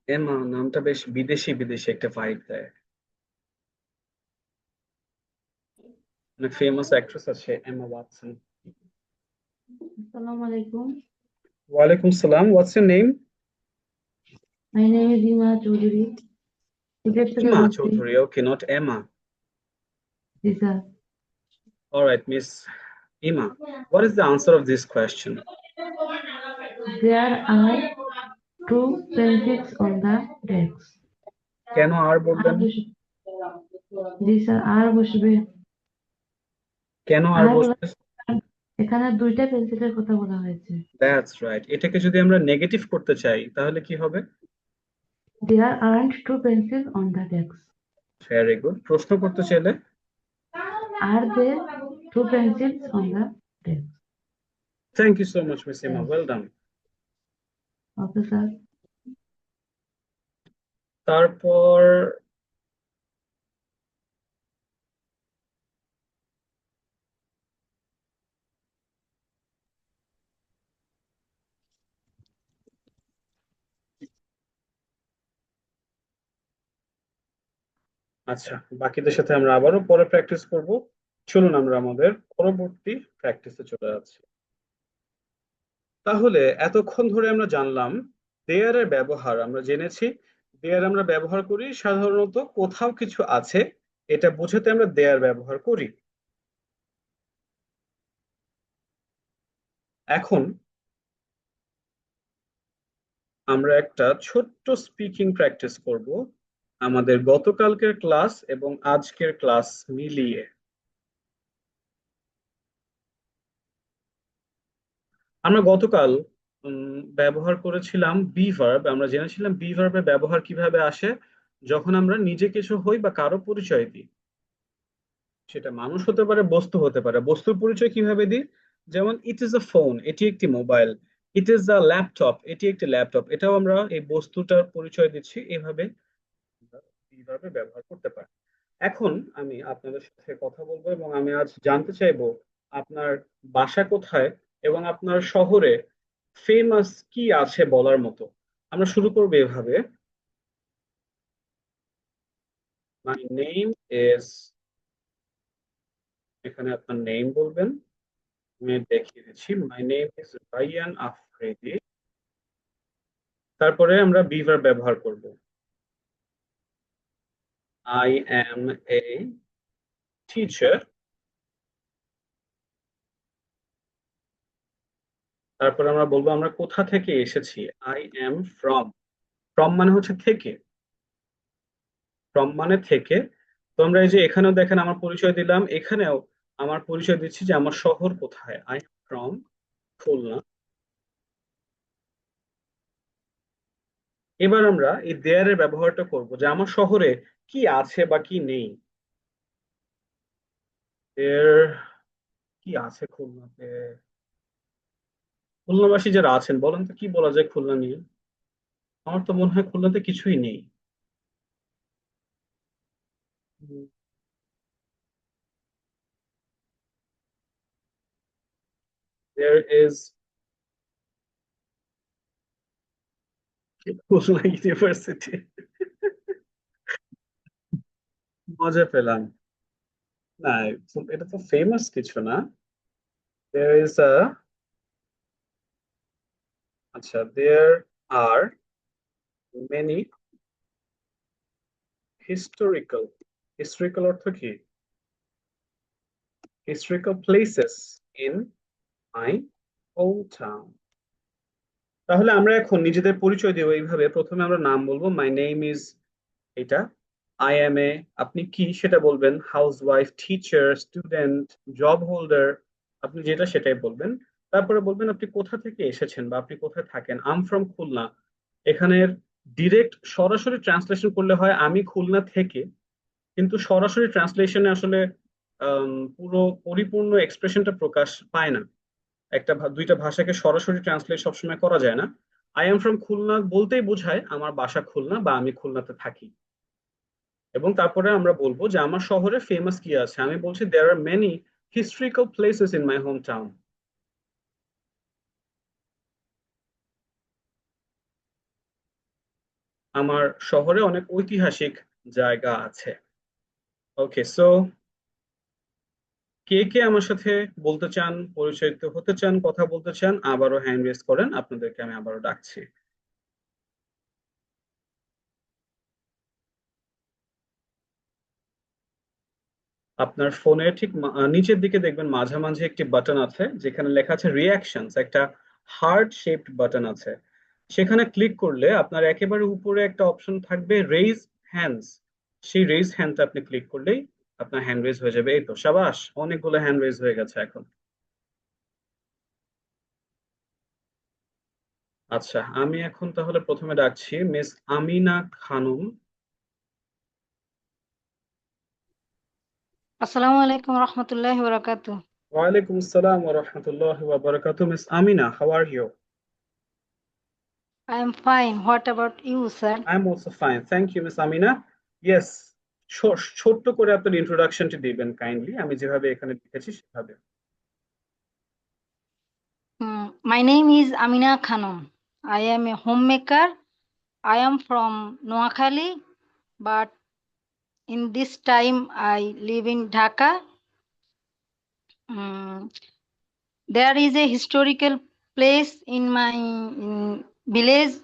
এমা নামটা বেশ বিদেশি বিদেশি একটা ভাইব দেয়। অনেক ফেমাস অ্যাক্ট্রেস আছে এমা ওয়াটসন। Assalamu alaikum. ওয়ালাইকুম সালাম। What's your name? My name is Ima Choudhury. Sylhet থেকে ইমা বলছি। চৌধুরী। Okay, not Emma. জি sir. All right, Miss Ima, what is the answer of this question? There are two pencils on the desk. কেন আর আর বলবেন? বসবে। জি sir, আর বসবে। কেন আর আর বলা বসবে? এখানে দুইটা পেন্সিলের কথা বলা হয়েছে। That's right. এটাকে যদি আমরা নেগেটিভ করতে চাই তাহলে কি হবে? There aren't two pencils on the desk. Very good. প্রশ্ন করতে চাইলে? Are there two pencils on the desk? Thank you so much miss Ima, well done. Okay sir. তারপর আচ্ছা, বাকিদের সাথে আমরা আবারও পরে প্র্যাকটিস করব। চলুন আমরা আমাদের পরবর্তী প্র্যাকটিসে চলে যাচ্ছি। তাহলে এতক্ষণ ধরে আমরা জানলাম দেয়ার এর ব্যবহার। আমরা জেনেছি দেয়ার আমরা ব্যবহার করি সাধারণত কোথাও কিছু আছে এটা বোঝাতে আমরা দেয়ার ব্যবহার করি। এখন আমরা একটা ছোট্ট স্পিকিং প্র্যাকটিস করব আমাদের গতকালকের ক্লাস এবং আজকের ক্লাস মিলিয়ে। আমরা গতকাল ব্যবহার করেছিলাম বি ভার্ব। আমরা জেনেছিলাম বি ভার্বের ব্যবহার কিভাবে আসে যখন আমরা নিজে কিছু হই বা কারো পরিচয় দিই। সেটা মানুষ হতে পারে, বস্তু হতে পারে। বস্তুর পরিচয় কিভাবে দিই? যেমন ইট ইজ আ ফোন, এটি একটি mobile. It is a laptop, এটি একটি ল্যাপটপ। এটাও আমরা এই বস্তুটার পরিচয় দিচ্ছি, এভাবে আমরা বি ভার্বের ব্যবহার করতে পারি। এখন আমি আপনাদের সাথে কথা বলবো এবং আমি আজ জানতে চাইবো আপনার বাসা কোথায় এবং আপনার শহরে ফেমাস কি আছে বলার মতো। আমরা শুরু করবো এভাবে, মাই নেম ইজ, এখানে আপনার নেম বলবেন। আমি দেখিয়ে দিচ্ছি, my name is Rayan Afridi. তারপরে আমরা বি ভার্ব ব্যবহার করব, আই এম এ টিচার। তারপর আমরা বলবো আমরা কোথা থেকে এসেছি, আই এম ফ্রম। ফ্রম মানে হচ্ছে থেকে, ফ্রম মানে থেকে। তো আমরা এই যে এখানেও দেখেন আমার পরিচয় দিলাম, এখানেও আমার পরিচয় দিচ্ছি যে আমার শহর কোথায়, আই এম ফ্রম খুলনা। এবার আমরা এই দেয়ার এর ব্যবহারটা করব যে আমার শহরে কি আছে বা কি নেই। এর কি আছে খুলনাতে? খুলনাবাসী যারা আছেন বলেন তো কি বলা যায় খুলনা নিয়ে? আমার তো মনে হয় খুলনাতে কিছুই নেই। There is Khulna university. মজা পেলাম না, এটা তো ফেমাস কিছু না। দেয়ার ইজ আ, আচ্ছা, দেয়ার আর মেনি হিস্টোরিক্যাল, হিস্টোরিক্যাল অর্থ কি? Historical places in my old town. তাহলে আমরা এখন নিজেদের পরিচয় দেবো এইভাবে। প্রথমে আমরা নাম বলবো, মাই নেম ইজ এটা, আই এম এ, আপনি কি সেটা বলবেন, housewife, teacher, student, job holder, আপনি যেটা সেটাই বলবেন। তারপরে বলবেন আপনি কোথা থেকে এসেছেন বা আপনি কোথায় থাকেন। আম ফ্রম খুলনা, এখানের ডিরেক্ট সরাসরি ট্রান্সলেশন করলে হয় আমি খুলনা থেকে, কিন্তু সরাসরি ট্রান্সলেশনে আসলে পুরো পরিপূর্ণ এক্সপ্রেশনটা প্রকাশ পায় না। দুইটা ভাষাকে সরাসরি ট্রান্সলেট সবসময় করা যায় না। আই এম ফ্রম খুলনা বলতেই বোঝায় আমার বাসা খুলনা বা আমি খুলনাতে থাকি। এবং তারপরে আমরা বলবো যে আমার শহরে ফেমাস কি আছে। আমি বলছি there are many historical places in my home town. আমার শহরে অনেক ঐতিহাসিক জায়গা আছে। ওকে, সো কে কে আমার সাথে বলতে চান, পরিচিত হতে চান, কথা বলতে চান, আবারও হ্যান্ড রেজ করেন, আপনাদেরকে আমি আবারও ডাকছি। আপনার ফোনের ঠিক নিচের দিকে দেখবেন মাঝামাঝি একটি বাটন আছে যেখানে লেখা আছে রিয়াকশনস, একটা হার্ট শেপড বাটন আছে। সেখানে ক্লিক করলে আপনার একেবারে উপরে একটা অপশন থাকবে রেইজ হ্যান্ডস। সেই রেইজ হ্যান্ডটা আপনি ক্লিক করলেই আপনার হ্যান্ড রেজ হয়ে যাবে। এই তো, সাবাস, অনেকগুলো হ্যান্ড রেজ হয়ে গেছে এখন। আচ্ছা, আমি এখন তাহলে প্রথমে ডাকছি মিস আমিনা খানম। আসসালামু আলাইকুম রহমতুল্লাহি ওয়া বারাকাতুহু। ওয়ালাইকুম আসসালাম ওয়া রাহমাতুল্লাহি ওয়া বারাকাতুহু। Miss Amina, how are you? I am fine. What about you, sir? I am also fine, thank you miss Amina. Yes, ছোট্ট করে আপনার ইন্ট্রোডাকশনটি দিবেন কাইন্ডলি, আমি যেভাবে এখানে লিখেছি সেভাবে। My name is Amina Khanum. I am a homemaker. I am from Noakhali, but in this time I live in Dhaka. Mm, there is a historical place in my village.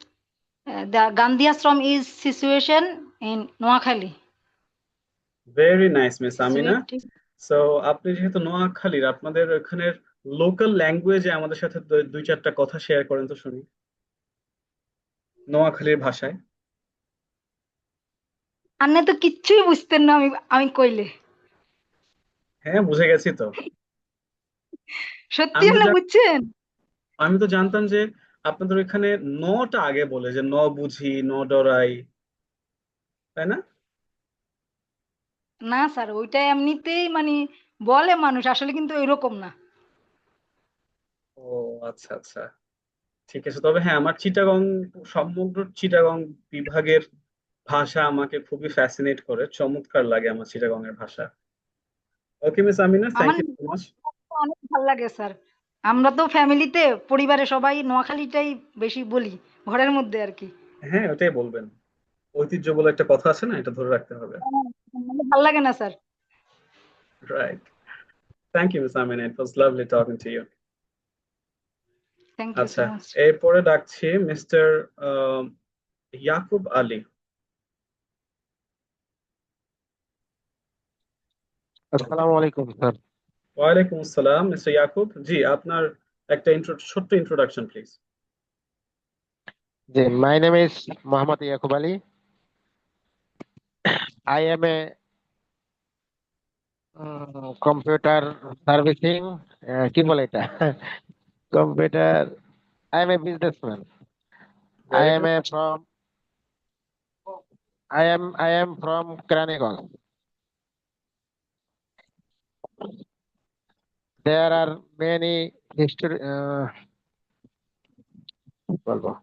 The Gandhi Ashram is situation in Noakhali. Very nice miss Amina. Situated. So আপনি যেহেতু নোয়াখালীর, আপনাদের ওখানের local ল্যাঙ্গুয়েজে আমাদের সাথে দুই চারটা কথা শেয়ার করেন তো শুনি, নোয়াখালীর ভাষায়। আপনি তো কিচ্ছুই বুঝতেন না আমি কইলে। হ্যাঁ, বুঝে গেছি তো। সত্যি আমি তো আপনি বুঝছেন? আমি তো জানতাম যে আপনাদের ওইখানে নটা আগে বলে, যে ন বুঝি, ন ডরাই, তাই না? না স্যার, ওইটা এমনিতেই মানে বলে মানুষ, আসলে কিন্তু এরকম না। ও আচ্ছা আচ্ছা, ঠিক আছে। তবে হ্যাঁ, আমার চিটাগং, সমগ্র চিটাগং বিভাগের ভাষা আমাকে খুবই ফ্যাসিনেট করে, চমৎকার লাগে আমার চিটাগং এর ভাষা। ওকে মিস আমিনা, থ্যাংক আমার ইউ সো মাচ। অনেক ভালো লাগে স্যার। আমরা তো ফ্যামিলিতে পরিবারে সবাই নোয়াখালীটাই বেশি বলি, ঘরের মধ্যে আর কি। হ্যাঁ, ওটাই বলবেন, ঐতিহ্য বলে একটা কথা আছে না, এটা ধরে রাখতে হবে। আমাদের ভালো লাগে না স্যার। Right, thank you miss Amina, it was lovely talking to you. Thank you so আচ্ছা, মাচ। এরপরে ডাকছি মিস্টার ইয়াকুব আলী। আসসালামু আলাইকুম স্যার। ওয়ালাইকুম আসসালাম মিস্টার ইয়াকুব, জি আপনার একটা ছোট্ট ইন্ট্রোডাকশন প্লিজ। জি, my name is Mohammad Yakub Ali. I am a computer servicing, কি বলে এটা, computer, I am a businessman. I very am good. A from I am from Keranegঞ্জ. There are many history, বলবো বলেন,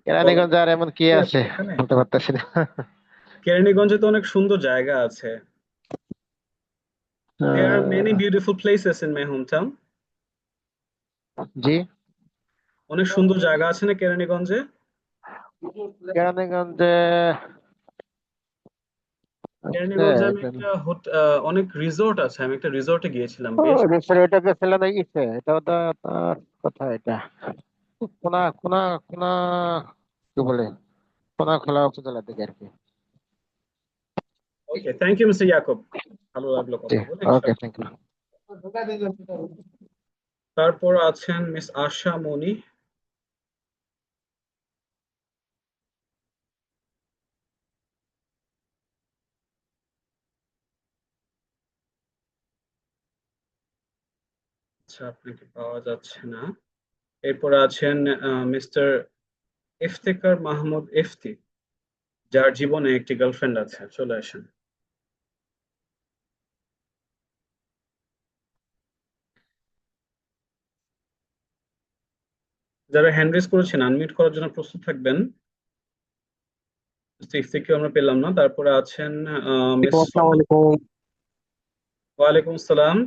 কেরানীগঞ্জ আর এমন কি কি আছে আছে এখানে? বলতে পারতেছি না। কেরানীগঞ্জে তো অনেক সুন্দর জায়গা আছে। There are many ah, beautiful places in my hometown. জি, অনেক সুন্দর জায়গা আছে না কেরানীগঞ্জে? কেরানীগঞ্জে আছে। কেরানীগঞ্জে আমি একটা অনেক রিসোর্ট আছে, আমি একটা রিসোর্টে গিয়েছিলাম বেশ। এটা গেছিল না ইসে, এটাও তো আপনার কোথায় এটা, কোনা কোনা কোনা, কি বলে, কোনা খোলা উপজেলা থেকে আর কি। Okay, thank you mister Yakub, ভালো লাগলো জি, কথা বলে, ওকে, ইনশাআল্লাহ। Thank you. তারপর আছেন মিস আশা মনি। আচ্ছা, আপনাকে পাওয়া যাচ্ছে না। এরপর আছেন মিস্টার ইফতেখার মাহমুদ ইফতি, যার জীবনে একটি গার্লফ্রেন্ড আছে। চলে আসেন। যারা হ্যান্ড রেজ করেছেন আনমিউট করার জন্য প্রস্তুত থাকবেন। মিস্টার ইফতিকেও আমরা পেলাম না। তারপরে আছেন মিস Assalamu alaikum. ওয়ালাইকুম আসসালাম।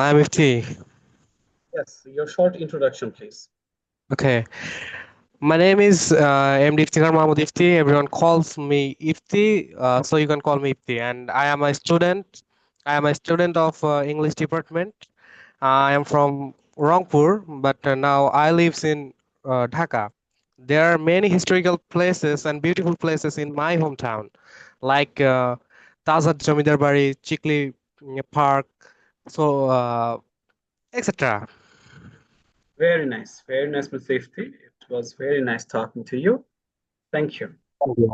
I'm Ifti. Yes, your short introduction, please. Okay. My name is MD Iftikhar Mahmoud Ifti. Everyone calls me Ifti, so you can call me Ifti. And I am a student. I am a student of English department. I am from Rangpur, but now I live in Dhaka. There are many historical places and beautiful places in my hometown, like Tazat Jamidar Bari, Chikli Park, so etc. Very nice, Mr. Ifti. It was very nice talking to you. Thank you. Thank you.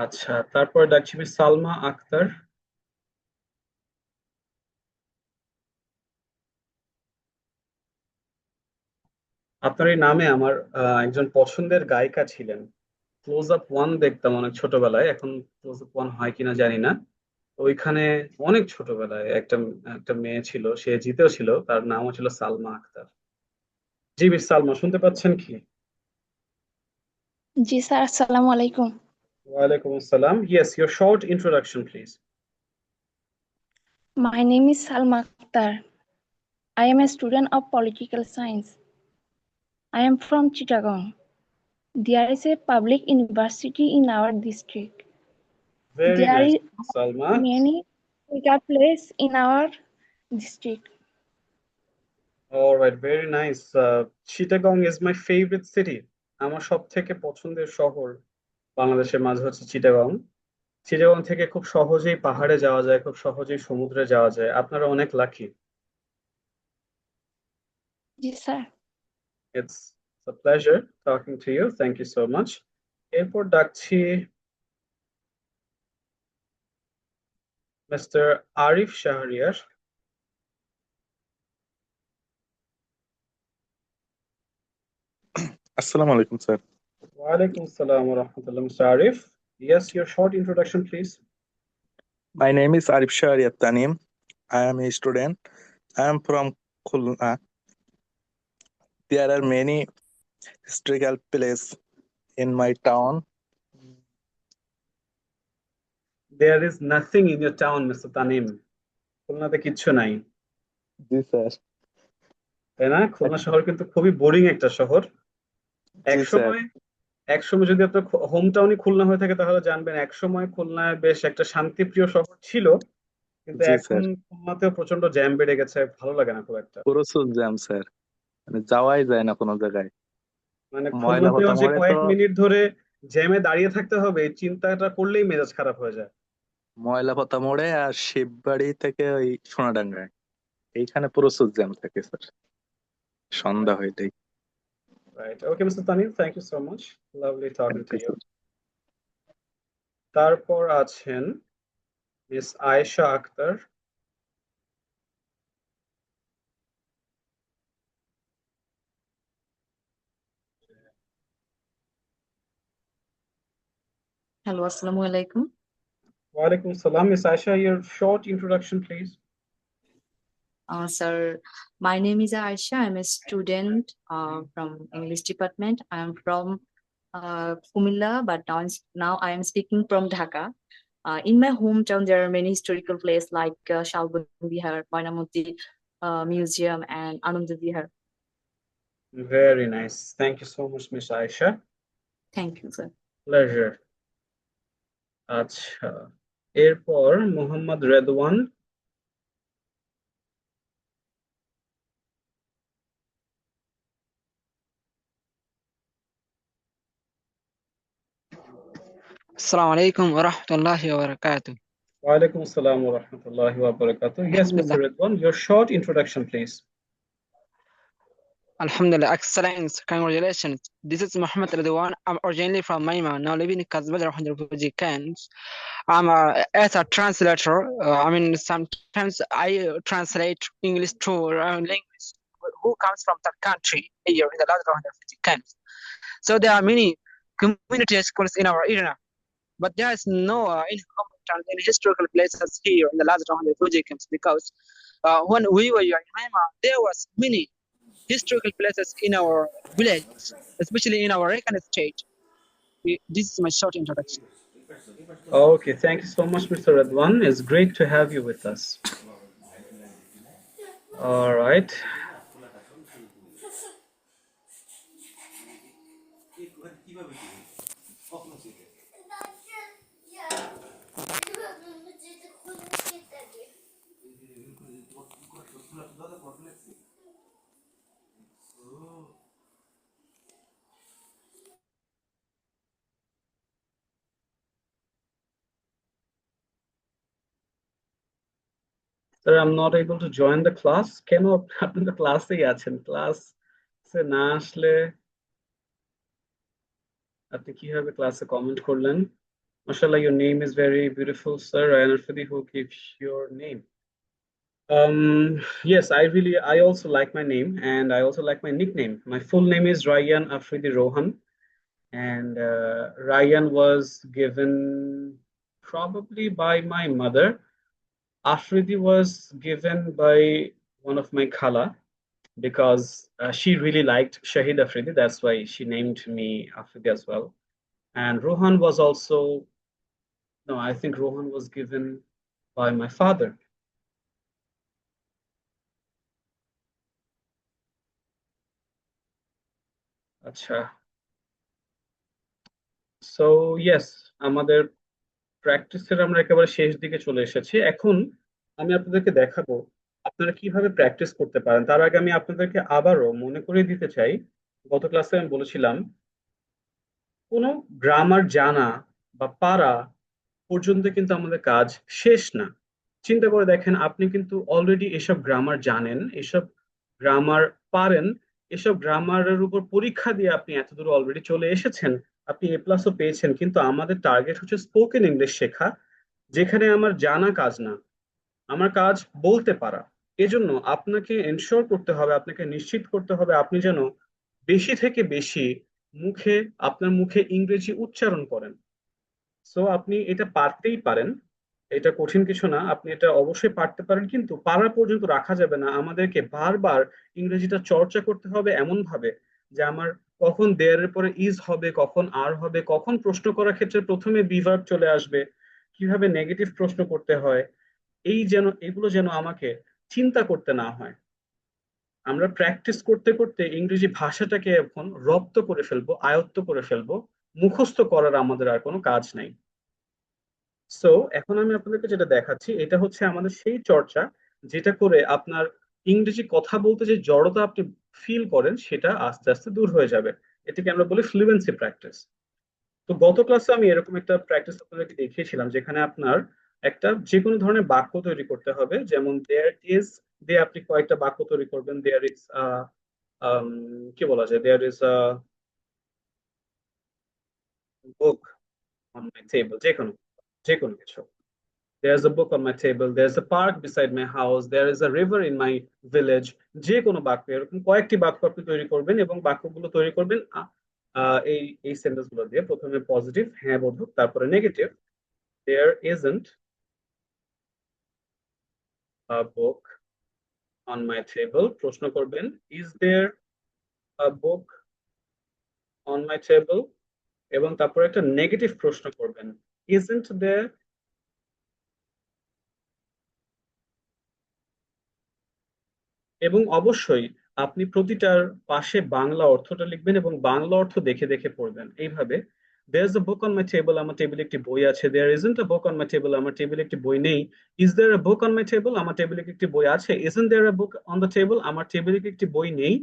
আচ্ছা, তারপর ডাকছি miss Salma Akter. আপনার এই নামে আমার একজন পছন্দের গায়িকা ছিলেন। ক্লোজ আপ ওয়ান দেখতাম অনেক ছোটবেলায়, এখন ক্লোজ আপ ওয়ান হয় কিনা জানি না। তো ওইখানে অনেক ছোটবেলায় একটা একটা মেয়ে ছিল, সে জিতেও ছিল, তার নামও ছিল সালমা আক্তার। জি মিস সালমা, শুনতে পাচ্ছেন কি? জি স্যার, আসসালামু আলাইকুম। ওয়ালাইকুম আসসালাম। Yes, your short introduction, please. My name is Salma Akhtar. I am a student of political science. I am from Chittagong. There is a public university in our district. Very There nice, is Salma. many historical places in our district. All right, very nice. Chittagong is my favorite city. আমার সব থেকে পছন্দের শহর বাংলাদেশের মাঝে হচ্ছে চিটাগং। চিটাগং থেকে খুব সহজেই পাহাড়ে যাওয়া যায়, খুব সহজেই সমুদ্রে যাওয়া যায়। আপনারা অনেক lucky. G sir. It's a pleasure talking to you. Thank you so much. এরপর ডাকছি mister Arif Shahriar. Assalamu alaikum, sir. ওয়ালাইকুম আসসালাম ওয়া রাহমাতুল্লাহ। Mister Arif, yes, your short introduction, please. My name is Arif Shahriat Tanim. I am a student. I am from Khulna. There are many historical places in my town. There is nothing in your town, Mr. Tanim. খুলনাতে কিচ্ছু নাই, Ji, sir. তাই না? খুলনা শহর কিন্তু খুবই boring একটা শহর। জি, একসময় একসময় যদি আপনার হোম টাউনই খুলনা হয়ে থাকে তাহলে জানবেন একসময় খুলনায় বেশ একটা শান্তিপ্রিয় শহর ছিল, কিন্তু জি, এখন স্যার। খুলনাতেও প্রচন্ড জ্যাম বেড়ে গেছে, ভালো লাগে না খুব একটা। প্রচুর জ্যাম, স্যার। মানে যাওয়াই যায় না কোনো জায়গায়। মানে ময়লা খুলনাতেও হতা যে মোড়ে তো কয়েক মিনিট ধরে জ্যামে দাঁড়িয়ে থাকতে হবে এই চিন্তাটা করলেই মেজাজ খারাপ হয়ে যায়। ময়লা হতা মোড়ে আর শিববাড়ি থেকে ওই সোনাডাঙ্গায় এইখানে প্রচুর জ্যাম থাকে, স্যার, সন্ধ্যা হইলেই। Right. Okay, Mr. Tanim, thank you so much. Lovely talking to you. তারপর আছেন miss Ayesha Akter. Hello, Assalamu alaikum. ওয়ালাইকুম আসসালাম। Miss Ayesha, your short introduction, please. Sir, my name is Aisha. I'm a student from English department. I'm from Kumilla, but now I am speaking from Dhaka. In my hometown, there are many historical places like Shalban Bihar, Moinamoti Museum, and Anand Vihar. Very nice. Thank you so much, Miss Aisha. Thank you, sir. Pleasure. আচ্ছা, এরপর Mohammad Redwan. السلام عليكم ورحمة الله وبركاته. Walaikum assalam wa rahmatullahi wa barakatuh. Yes, Mr. Alhamdulillah. Ridwan, your short introduction, please. Alhamdulillah. Excellent. Congratulations. This is Muhammad Ridwan. I'm originally from Myanmar, now living in Kazbaz, Rohingya refugee camps. I'm as a translator. I mean, sometimes I translate English to language who comes from that country here in the Lazarus Rohingya refugee camps. So there are many community schools in our area, but there is no any historical places here in the Lazarus Rohingya refugee camps because when we were here in Myanmar, there was many historical places in our village, especially in our Rakhine state. This is my short introduction. Okay, thank you so much, Mr. Ridwan. It's great to have you with us. All right. Sir, I'm not able to join the class. কেন আপনি তো ক্লাসেই আছেন? ক্লাসে না আসলে আপনি কিভাবে ক্লাসে কমেন্ট করলেন? Mashallah, your name is very beautiful, sir. Ryan Arfidi, who gives your name? Yes, I also like my name, and I also like my nickname. My full name is Ryan Afridi Rohan, and Ryan was given probably by my mother. Afridi was given by one of my khala because she really liked Shahid Afridi. That's why she named me Afridi as well. And Rohan was also, no, I think Rohan was given by my father. আচ্ছা, so yes, আমাদের প্র্যাকটিসের আমরা একেবারে শেষ দিকে চলে এসেছি। এখন আমি আপনাদেরকে দেখাবো আপনারা কিভাবে প্র্যাকটিস করতে পারেন। তার আগে আমি আপনাদেরকে আবারও মনে করিয়ে দিতে চাই, গত ক্লাসে আমি বলেছিলাম কোনো গ্রামার জানা বা পারা পর্যন্ত কিন্তু আমাদের কাজ শেষ না। চিন্তা করে দেখেন, আপনি কিন্তু অলরেডি এসব গ্রামার জানেন, এসব গ্রামার পারেন, এসব গ্রামারের উপর পরীক্ষা দিয়ে আপনি এতদূর অলরেডি চলে এসেছেন, আপনি A+ও পেয়েছেন। কিন্তু আমাদের টার্গেট হচ্ছে স্পোকেন ইংলিশ শেখা, যেখানে আমার জানা কাজ না, আমার কাজ বলতে পারা। এজন্য আপনাকে এনশিওর করতে হবে, আপনাকে নিশ্চিত করতে হবে আপনি যেন বেশি থেকে বেশি আপনার মুখে ইংরেজি উচ্চারণ করেন। সো আপনি এটা পারতেই পারেন, এটা কঠিন কিছু না, আপনি এটা অবশ্যই পারতে পারেন, কিন্তু পারা পর্যন্ত রাখা যাবে না। আমাদেরকে বারবার ইংরেজিটা চর্চা করতে হবে এমন ভাবে যে আমার কখন দেয়ারের পরে ইজ হবে, কখন আর হবে, কখন প্রশ্ন করার ক্ষেত্রে প্রথমে বি ভার্ব চলে আসবে, কিভাবে নেগেটিভ প্রশ্ন করতে হয়, এগুলো যেন আমাকে চিন্তা করতে না হয়। আমরা প্র্যাকটিস করতে করতে ইংরেজি ভাষাটাকে এখন রপ্ত করে ফেলবো, আয়ত্ত করে ফেলবো, মুখস্থ করার আমাদের আর কোনো কাজ নাই। সো এখন আমি আপনাদেরকে যেটা দেখাচ্ছি, এটা হচ্ছে আমাদের সেই চর্চা যেটা করে আপনার ইংরেজি কথা বলতে যে জড়তা আপনি ফিল করেন সেটা আস্তে আস্তে দূর হয়ে যাবে। এটাকে আমরা বলি ফ্লুয়েন্সি প্র্যাকটিস। তো গত ক্লাসে আমি এরকম একটা প্র্যাকটিস আপনাদেরকে দেখিয়েছিলাম, যেখানে আপনার একটা যে কোনো ধরনের বাক্য তৈরি করতে হবে। যেমন দেয়ার ইজ দিয়ে আপনি কয়েকটা বাক্য তৈরি করবেন। দেয়ার ইজ কি বলা যায়, there is book on my table, যে কোনো কিছু। There's a book on my table, there's a park beside my house, there is a river in my village। যে কোনো বাক্য, এরকম কয়েকটি বাক্য আপনি তৈরি করবেন এবং বাক্যগুলো তৈরি করবেন এই সেন্টেন্স গুলো দিয়ে। প্রথমে পজিটিভ, হ্যাঁ বোধক, তারপরে negative, there isn't a book on my table। প্রশ্ন করবেন, is there a book on my table, এবং তারপরে একটা নেগেটিভ প্রশ্ন করবেন, isn't there এবং অবশ্যই আপনি প্রতিটার পাশে বাংলা অর্থটা লিখবেন এবং বাংলা অর্থ দেখে দেখে পড়বেন। এইভাবে there's a book on my table, আমার টেবিলে একটি বই আছে। there isn't a book on my table, আমার টেবিলে একটি বই নেই। is there a book on my table, আমার টেবিলে একটি বই আছে। isn't there a book on the table, আমার টেবিলে একটি বই নেই।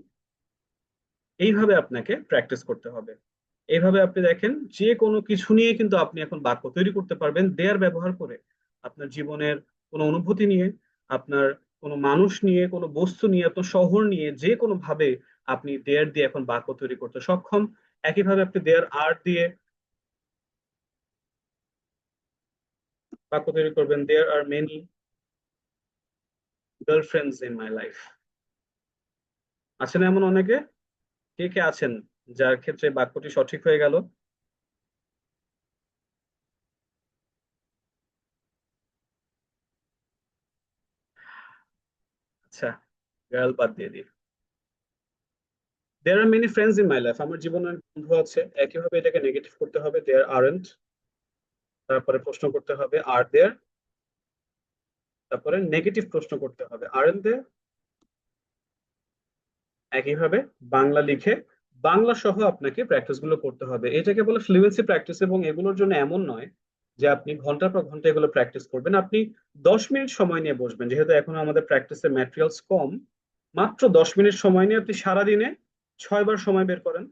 এইভাবে আপনাকে প্র্যাকটিস করতে হবে। এইভাবে আপনি দেখেন যে কোনো কিছু নিয়ে কিন্তু আপনি এখন বাক্য তৈরি করতে পারবেন দেয়ার ব্যবহার করে। আপনার জীবনের কোনো অনুভূতি নিয়ে, আপনার কোনো মানুষ নিয়ে, কোনো বস্তু নিয়ে, আপনার শহর নিয়ে, যে কোনো ভাবে আপনি দেয়ার দিয়ে এখন বাক্য তৈরি করতে সক্ষম। একইভাবে আপনি দেয়ার আর দিয়ে বাক্য তৈরি করবেন, there are many girlfriends in my life. আছেন এমন অনেকে? কে কে আছেন যার ক্ষেত্রে বাক্যটি সঠিক হয়ে গেল? আচ্ছা, গার্ল বাদ দিয়ে দিই। There are many friends in my life, আমার জীবনে অনেক বন্ধু আছে। একইভাবে এটাকে নেগেটিভ করতে হবে, দেয়ার আরন্ট। তারপরে প্রশ্ন করতে হবে আর দেয়ার। তারপরে নেগেটিভ প্রশ্ন করতে হবে, আরন্ট দেয়ার। একইভাবে বাংলা লিখে বাংলা সহ আপনাকে প্র্যাকটিস গুলো করতে হবে। এটাকে বলে ফ্লুয়েন্সি প্র্যাকটিস, এবং এগুলোর জন্য এমন নয় যে আপনি ঘন্টার পর ঘন্টা এগুলো প্র্যাকটিস করবেন। আপনি 10 মিনিট সময় নিয়ে বসবেন, যেহেতু এখন আমাদের প্র্যাকটিসের ম্যাটেরিয়ালস কম। মাত্র 10 মিনিট সময় নিয়ে আপনি সারাদিনে 6বার সময় বের করেন।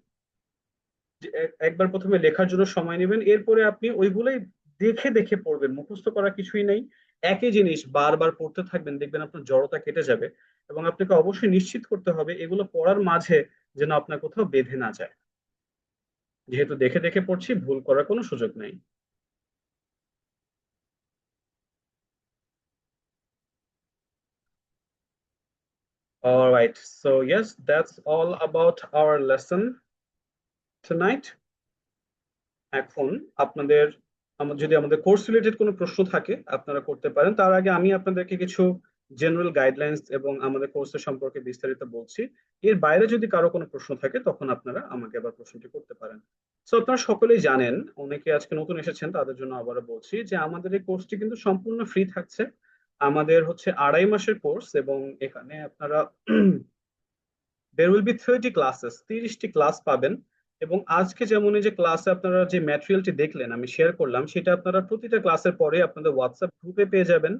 একবার প্রথমে লেখার জন্য সময় নেবেন, এরপরে আপনি ওইগুলোই দেখে দেখে পড়বেন। মুখস্থ করা কিছুই নেই, একই জিনিস বারবার পড়তে থাকবেন, দেখবেন আপনার জড়তা কেটে যাবে। এবং আপনাকে অবশ্যই নিশ্চিত করতে হবে এগুলো পড়ার মাঝে যেন আপনার কোথাও বেঁধে না যায়। যেহেতু দেখে দেখে পড়ছি, ভুল করার কোনো সুযোগ নেই। All right, so yes, that's all about our lesson tonight. এখন আপনাদের যদি আমাদের কোর্স রিলেটেড কোনো প্রশ্ন থাকে আপনারা করতে পারেন। তার আগে আমি আপনাদেরকে কিছু জেনারেল গাইডলাইন্স এবং আমাদের কোর্সের সম্পর্কে বিস্তারিত বলছি। এর বাইরে যদি কারো কোনো প্রশ্ন থাকে তখন আপনারা আমাকে আবার প্রশ্নটি করতে পারেন। সো আপনারা সকলেই জানেন, অনেকে আজকে নতুন এসেছেন তাদের জন্য আবারও বলছি যে আমাদের এই কোর্সটি কিন্তু সম্পূর্ণ ফ্রি থাকছে। আমাদের হচ্ছে 2.5 মাসের কোর্স, এবং এখানে আপনারা there will be 30 classes, 30টি class পাবেন। এবং আজকে যেমন এই যে ক্লাসে আপনারা যে ম্যাটেরিয়ালটি দেখলেন আমি শেয়ার করলাম, সেটা আপনারা প্রতিটা ক্লাসের পরে আপনাদের হোয়াটসঅ্যাপ গ্রুপে পেয়ে যাবেন।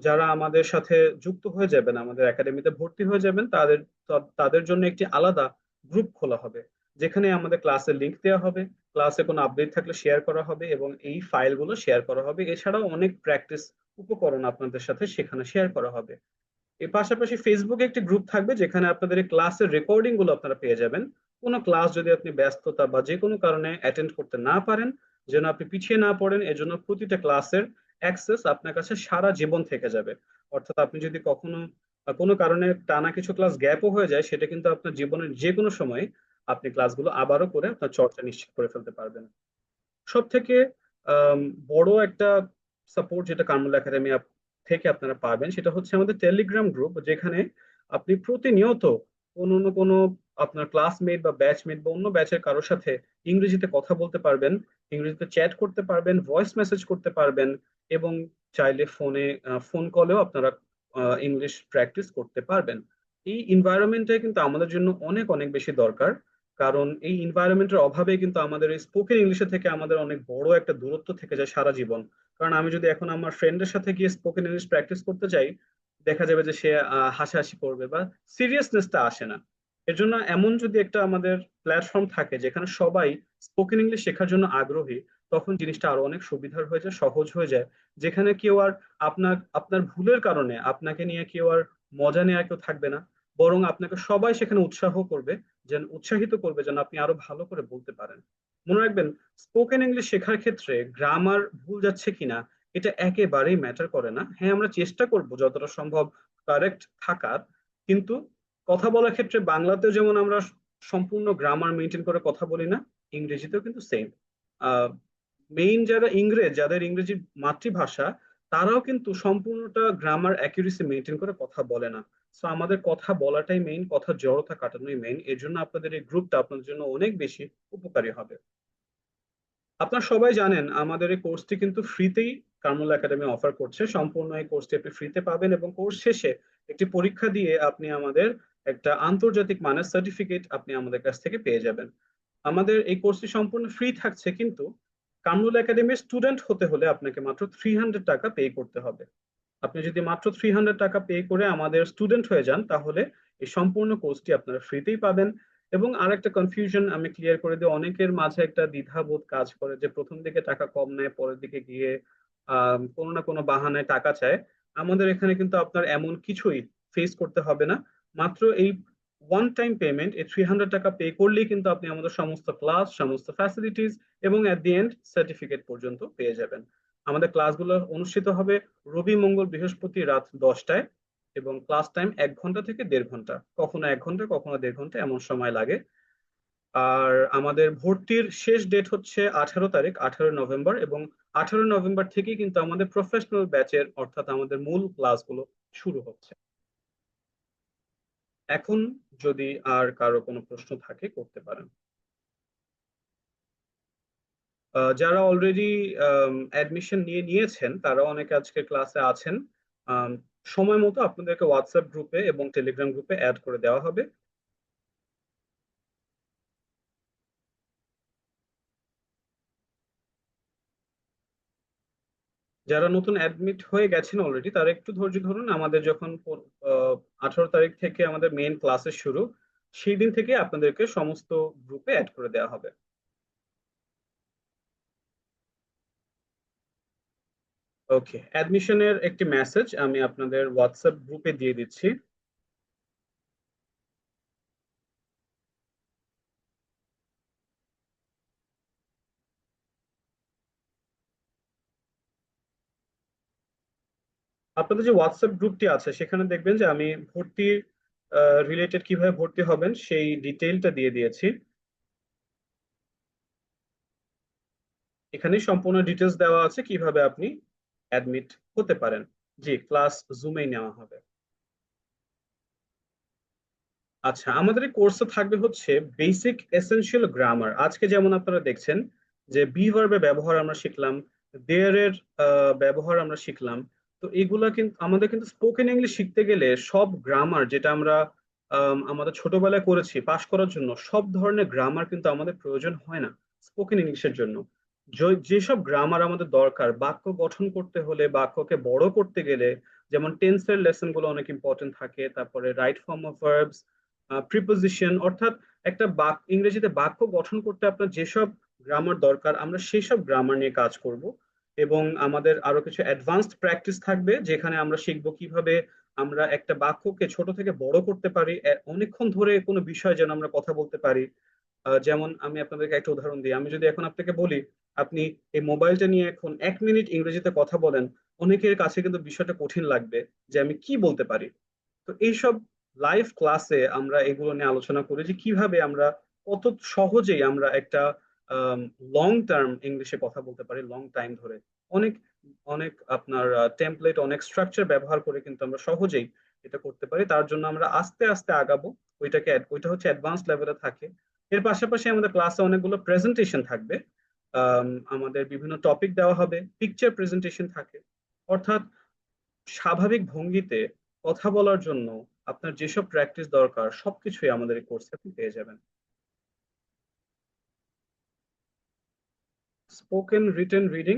যারা আমাদের সাথে যুক্ত হয়ে যাবেন, আমাদের একাডেমিতে ভর্তি হয়ে যাবেন, তাদের জন্য একটি আলাদা গ্রুপ খোলা হবে, যেখানে আমাদের ক্লাসের লিংক দেওয়া হবে, ক্লাসে কোনো আপডেট থাকলে শেয়ার করা হবে এবং এই ফাইলগুলো শেয়ার করা হবে। এছাড়াও অনেক প্র্যাকটিস উপকরণ আপনাদের সাথে সেখানে শেয়ার করা হবে। এর পাশাপাশি ফেসবুকে একটি গ্রুপ থাকবে, যেখানে আপনাদের এই ক্লাসের রেকর্ডিং গুলো আপনারা পেয়ে যাবেন। কোনো ক্লাস যদি আপনি ব্যস্ততা বা যে কোনো কারণে অ্যাটেন্ড করতে না পারেন, যেন আপনি পিছিয়ে না পড়েন, এজন্য প্রতিটা ক্লাসের অ্যাক্সেস আপনার কাছে সারা জীবন থেকে যাবে। অর্থাৎ আপনি যদি কখনো কোনো কারণে টানা কিছু ক্লাস গ্যাপও হয়ে যায়, সেটা কিন্তু আপনার জীবনের যে কোনো সময় আপনি ক্লাসগুলো আবারও করে আপনার চর্চা নিশ্চিত করে ফেলতে পারবেন। সব থেকে বড় একটা সাপোর্ট যেটা কারমুল একাডেমি থেকে আপনারা পাবেন, সেটা হচ্ছে আমাদের টেলিগ্রাম গ্রুপ, যেখানে আপনি প্রতিনিয়ত কোনো না কোনো আপনার ক্লাসমেট বা ব্যাচমেট বা অন্য ব্যাচের কারোর সাথে ইংরেজিতে কথা বলতে পারবেন, ইংরেজিতে চ্যাট করতে পারবেন, ভয়েস মেসেজ করতে পারবেন, এবং চাইলে ফোন কলেও আপনারা ইংলিশ প্র্যাকটিস করতে পারবেন। এই এনভায়রনমেন্টটা কিন্তু আমাদের জন্য অনেক অনেক বেশি দরকার, কারণ এই এনভায়রনমেন্টের অভাবে কিন্তু আমাদের এই স্পোকেন ইংলিশে থেকে আমাদের অনেক বড় একটা দূরত্ব থেকে যায় সারা জীবন। কারণ আমি যদি এখন আমার ফ্রেন্ডের সাথে গিয়ে স্পোকেন ইংলিশ প্র্যাকটিস করতে যাই, দেখা যাবে যে সে হাসাহাসি করবে বা সিরিয়াসনেসটা আসে না। এর জন্য এমন যদি একটা আমাদের প্ল্যাটফর্ম থাকে যেখানে সবাই স্পোকেন ইংলিশ শেখার জন্য আগ্রহী, তখন জিনিসটা আরো অনেক সুবিধার হয়ে যায়, সহজ হয়ে যায়। যেখানে কেউ আর আপনার ভুলের কারণে আপনাকে নিয়ে কেউ আর মজা নেওয়ার কেউ থাকবে না, বরং আপনাকে সবাই সেখানে উৎসাহিত করবে যেন আপনি আরো ভালো করে বলতে পারেন। মনে রাখবেন, স্পোকেন ইংলিশ শেখার ক্ষেত্রে গ্রামার ভুল যাচ্ছে কিনা এটা একেবারেই ম্যাটার করে না। হ্যাঁ, আমরা চেষ্টা করব যতটা সম্ভব কারেক্ট থাকার, কিন্তু কথা বলার ক্ষেত্রে বাংলাতেও যেমন আমরা সম্পূর্ণ গ্রামার মেনটেন করে কথা বলি না, ইংরেজিতেও কিন্তু সেম। যাদের ইংরেজি মাতৃভাষা, তারাও কিন্তু সম্পূর্ণটা গ্রামার অ্যাকিউরেসি মেনটেন করে কথা বলে না। সো আমাদের কথা বলাটাই মেইন, কথা জড়তা কাটানোই মেইন। এর জন্য আপনাদের এই গ্রুপটা আপনাদের জন্য অনেক বেশি উপকারী হবে। আপনারা সবাই জানেন আমাদের এই কোর্সটি কিন্তু ফ্রিতেই কারমুল একাডেমি অফার করছে। সম্পূর্ণ এই কোর্সটি আপনি ফ্রিতে পাবেন, এবং কোর্স শেষে একটি পরীক্ষা দিয়ে আপনি আমাদের একটা আন্তর্জাতিক মানের সার্টিফিকেট আপনি আমাদের কাছ থেকে পেয়ে যাবেন। আমাদের এই কোর্সটি সম্পূর্ণ ফ্রি থাকছে, কিন্তু কারমুল একাডেমির স্টুডেন্ট হতে হলে আপনাকে মাত্র 300 টাকা পে করতে হবে। আপনি যদি মাত্র 300 টাকা পে করে আমাদের স্টুডেন্ট হয়ে যান, তাহলে এই সম্পূর্ণ কোর্সটি আপনারা ফ্রিতেই পাবেন। এবং আরেকটা কনফিউশন আমি ক্লিয়ার করে দিই, অনেকের মাঝে একটা দ্বিধাবোধ কাজ করে যে প্রথম দিকে টাকা কম নেয়, পরের দিকে গিয়ে কোনো না কোনো বাহানায় টাকা চায়, আমাদের এখানে কিন্তু আপনার এমন কিছুই ফেস করতে হবে না। মাত্র এই ওয়ান টাইম পেমেন্ট, এই 300 টাকা পে করলেই কিন্তু আপনি আমাদের সমস্ত ক্লাস, সমস্ত ফ্যাসিলিটিস এবং এট দি এন্ড সার্টিফিকেট পর্যন্ত পেয়ে যাবেন। আমাদের ক্লাসগুলো অনুষ্ঠিত হবে রবি, মঙ্গল, বৃহস্পতি রাত 10টায়, এবং ক্লাস টাইম 1 ঘন্টা থেকে 1.5 ঘন্টা, কখনো 1 ঘন্টা কখনো 1.5 ঘন্টা এমন সময় লাগে। আর আমাদের ভর্তির শেষ ডেট হচ্ছে 18 তারিখ, 18 নভেম্বর, এবং 18 নভেম্বর থেকেই কিন্তু আমাদের প্রফেশনাল ব্যাচের অর্থাৎ আমাদের মূল ক্লাসগুলো শুরু হচ্ছে। এখন যদি আর কারো কোনো প্রশ্ন থাকে করতে পারেন। যারা অলরেডি অ্যাডমিশন নিয়েছেন তারা অনেকে আজকে ক্লাসে আছেন। আম, সময় মতো আপনাদেরকে হোয়াটসঅ্যাপ গ্রুপে এবং টেলিগ্রাম গ্রুপে অ্যাড করে দেওয়া হবে। যারা নতুন অ্যাডমিট হয়ে গেছেন অলরেডি তারা একটু ধৈর্য ধরুন। আমাদের যখন 18 তারিখ থেকে আমাদের মেইন ক্লাসের শুরু, সেই দিন থেকে আপনাদেরকে সমস্ত গ্রুপে অ্যাড করে দেওয়া হবে। ওকে, অ্যাডমিশনের একটি মেসেজ আমি আপনাদের হোয়াটসঅ্যাপ গ্রুপে দিয়ে দিচ্ছি। আপনাদের যে হোয়াটসঅ্যাপ গ্রুপটি আছে সেখানে দেখবেন যে আমি ভর্তি রিলেটেড কিভাবে ভর্তি হবেন সেই ডিটেইলটা দিয়ে দিয়েছি। এখানে সম্পূর্ণ ডিটেলস দেওয়া আছে কিভাবে আপনি অ্যাডমিট হতে পারেন। জি, ক্লাস জুমেই নেওয়া হবে। আচ্ছা, আমাদের এই কোর্সে থাকবে হচ্ছে বেসিক এসেনশিয়াল গ্রামার। আজকে যেমন আপনারা দেখছেন যে বি ভার্বের ব্যবহার আমরা শিখলাম, দেয়ার এর ব্যবহার আমরা শিখলাম। তো এগুলা কিন্তু আমাদের কিন্তু স্পোকেন ইংলিশ শিখতে গেলে সব গ্রামার যেটা আমরা আমাদের ছোটবেলায় করেছি পাশ করার জন্য, সব ধরনের গ্রামার কিন্তু আমাদের প্রয়োজন হয় না স্পোকেন ইংলিশের জন্য। যেসব গ্রামার আমাদের দরকার বাক্য গঠন করতে হলে, বাক্যকে বড় করতে গেলে, যেমন টেন্সের লেসন গুলো অনেক ইম্পর্টেন্ট থাকে, তারপরে right form of verbs, preposition, অর্থাৎ একটা ইংরেজিতে বাক্য গঠন করতে আপনার যেসব গ্রামার দরকার আমরা সেসব গ্রামার নিয়ে কাজ করব। এবং আমাদের আরো কিছু অ্যাডভান্সড প্র্যাকটিস থাকবে যেখানে আমরা শিখবো কিভাবে আমরা একটা বাক্যকে ছোট থেকে বড় করতে পারি, অনেকক্ষণ ধরে কোনো বিষয় যেন আমরা কথা বলতে পারি। যেমন আমি আপনাদেরকে একটা উদাহরণ দিই, আমি যদি এখন আপনাকে বলি আপনি এই মোবাইলটা নিয়ে এখন 1 মিনিট ইংরেজিতে কথা বলেন, অনেকের কাছে কিন্তু বিষয়টা কঠিন লাগবে যে আমি কি বলতে পারি। তো এইসব লাইভ ক্লাসে আমরা এগুলো নিয়ে আলোচনা করি যে কিভাবে আমরা কত সহজেই আমরা একটা লং টার্ম ইংলিশে কথা বলতে পারি, লং টাইম ধরে। অনেক অনেক আপনার টেমপ্লেট, অনেক স্ট্রাকচার ব্যবহার করে কিন্তু আমরা সহজেই এটা করতে পারি। তার জন্য আমরা আস্তে আস্তে আগাবো। ওইটা হচ্ছে অ্যাডভান্স লেভেলে থাকে। এর পাশাপাশি আমাদের ক্লাসে অনেকগুলো প্রেজেন্টেশন থাকবে। আমাদের বিভিন্ন টপিক দেওয়া হবে, পিকচার প্রেজেন্টেশন থাকে, অর্থাৎ স্বাভাবিক ভঙ্গিতে কথা বলার জন্য আপনার যেসব প্র্যাকটিস দরকার সবকিছুই আমাদের এই কোর্সে আপনি পেয়ে যাবেন। Spoken, written, reading,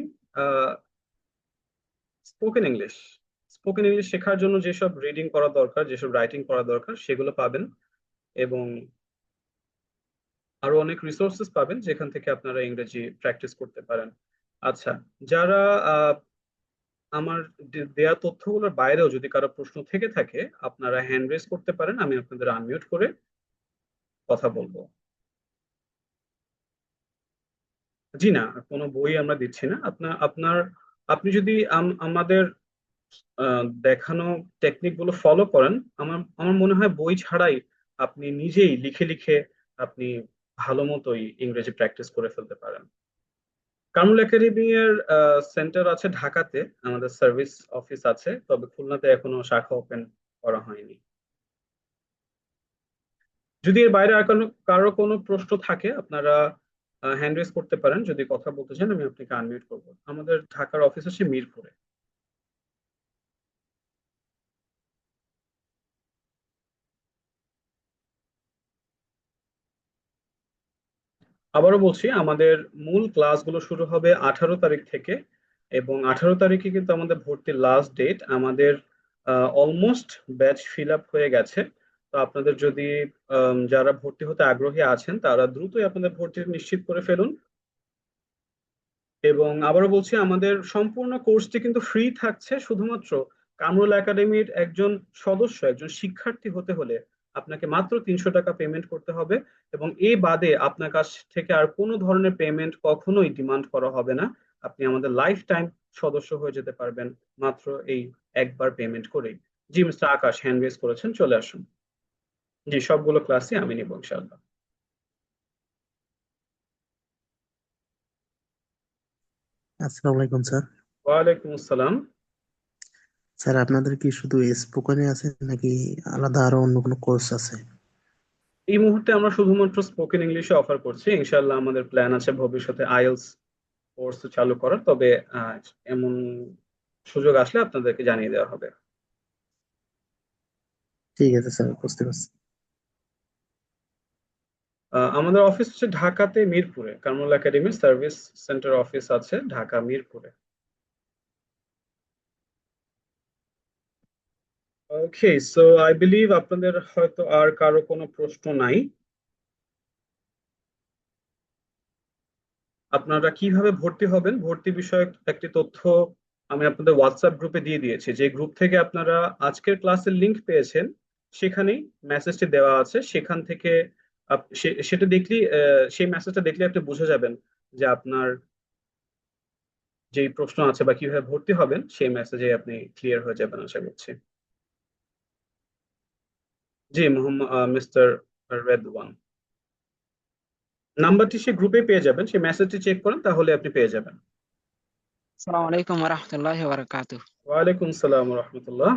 spoken English. Spoken English শেখার জন্য যেসব রিডিং করা দরকার, যেসব রাইটিং করা দরকার সেগুলো পাবেন, এবং আরো অনেক রিসোর্সেস পাবেন যেখান থেকে আপনারা ইংরেজি প্র্যাকটিস করতে পারেন। আচ্ছা, যারা আমার দেয়া তথ্যগুলোর বাইরেও যদি কারো প্রশ্ন থেকে থাকে আপনারা হ্যান্ড রেজ করতে পারেন, আমি আপনাদের আনমিউট করে কথা বলবো। জি না, কোনো বই আমরা দিচ্ছি না। আপনি যদি আমাদের দেখানো টেকনিক গুলো ফলো করেন, আমার আমার মনে হয় বই ছাড়াই আপনি নিজেই লিখে লিখে আপনি ভালো মতোই ইংরেজি প্র্যাকটিস করে ফেলতে পারেন। কামরুল একাডেমি এর সেন্টার আছে ঢাকাতে, আমাদের সার্ভিস অফিস আছে, তবে খুলনাতে এখনো শাখা ওপেন করা হয়নি। যদি এর বাইরে আর কারো কোনো প্রশ্ন থাকে আপনারা হ্যান্ড রেজ করতে পারেন। যদি কথা বলতে চান আমি আপনাকে আনমিউট করবো। আমাদের ঢাকার অফিস আছে মিরপুরে। আবারও বলছি, আমাদের মূল ক্লাসগুলো শুরু হবে 18 তারিখ থেকে, এবং 18 তারিখে কিন্তু আমাদের ভর্তির লাস্ট ডেট। আমাদের অলমোস্ট ব্যাচ ফিল আপ হয়ে গেছে। তো আপনাদের যদি যারা ভর্তি হতে আগ্রহী আছেন তারা দ্রুতই আপনাদের ভর্তি নিশ্চিত করে ফেলুন। এবং আবারও বলছি, আমাদের সম্পূর্ণ কোর্সটি কিন্তু ফ্রি থাকছে। শুধুমাত্র কামরুল একাডেমির একজন সদস্য, একজন শিক্ষার্থী হতে হলে আপনাকে মাত্র 300 টাকা পেমেন্ট করতে হবে, এবং এই বাদে আপনার কাছ থেকে আর কোনো ধরনের পেমেন্ট কখনোই ডিমান্ড করা হবে না। আপনি আমাদের লাইফ টাইম সদস্য হয়ে যেতে পারবেন মাত্র এই একবার পেমেন্ট করেই। জি, মিস্টার আকাশ হ্যান্ড রেজ করেছেন, চলে আসুন। জি, সবগুলো ক্লাসই আমি নিব ইনশাআল্লাহ। আসসালামু আলাইকুম স্যার। ওয়ালাইকুম আসসালাম। স্যার আপনাদের কি শুধু স্পোকেনে আছে নাকি আলাদা আরো অন্য কোনো কোর্স আছে? এই মুহূর্তে আমরা শুধুমাত্র স্পোকেন ইংলিশে অফার করছি। ইনশাআল্লাহ আমাদের প্ল্যান আছে ভবিষ্যতে আইএলটিএস কোর্স চালু করার, তবে এমন সুযোগ আসলে আপনাদেরকে জানিয়ে দেওয়া হবে। ঠিক আছে স্যার, বুঝতে পারছি। আমাদের অফিস হচ্ছে ঢাকাতে মিরপুরে, কামরুল একাডেমির সার্ভিস সেন্টার অফিস আছে ঢাকা মিরপুরে। ওকে, সো আই বিলিভ আপনাদের হয়তো আর কারো কোনো প্রশ্ন নাই। আপনারা কিভাবে ভর্তি হবেন, ভর্তি বিষয়ক একটি তথ্য আমি আপনাদের হোয়াটসঅ্যাপ গ্রুপে দিয়ে দিয়েছি। যে গ্রুপ থেকে আপনারা আজকের ক্লাসের লিংক পেয়েছেন, সেখানেই মেসেজটি দেওয়া আছে। সেখান থেকে সেটা দেখলেই, সেই মেসেজটা দেখলে আপনি বুঝে যাবেন যে আপনার যেই প্রশ্ন আছে বা কিভাবে ভর্তি হবেন, সেই মেসেজে আপনি ক্লিয়ার হয়ে যাবেন আশা করছি। জি, মিস্টার রেদওয়ান, নাম্বারটি সে গ্রুপে পেয়ে যাবেন, সেই মেসেজটি চেক করেন তাহলে আপনি পেয়ে যাবেন। Assalamu alaikum wa rahmatullahi wa barakatuh. ওয়ালাইকুম আসসালাম ওয়া রাহমাতুল্লাহ।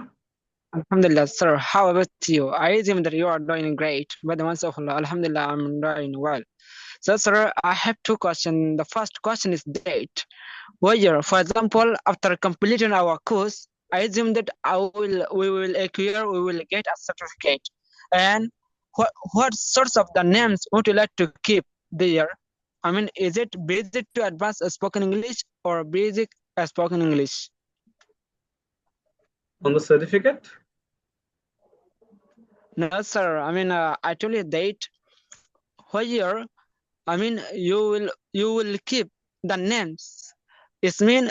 Alhamdulillah, sir. How about you? I assume that you are doing great. By the mercy of Allah, Alhamdulillah, I'm doing well. So, sir, I have two questions. The first question is date. Whether, for example, after completing our course, I assume that we will get a certificate. And what sorts of the names would you like to keep there? I mean, is it basic to advanced spoken English or basic spoken English? On the certificate? No, sir. I mean, I told you date. Where, I mean, you will keep the names. It mean,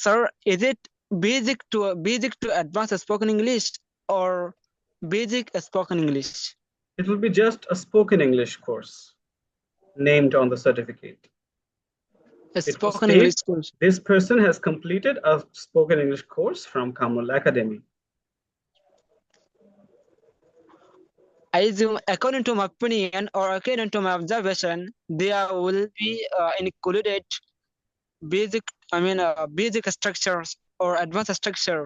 sir, is it basic to advanced spoken English or basic spoken English? It will be just a spoken English course named on the certificate. A It will spoken state, English course. this person has completed a spoken English course from Kamrul Academy. I assume, according to my opinion or according to my observation, there will be included basic structures or advanced structure.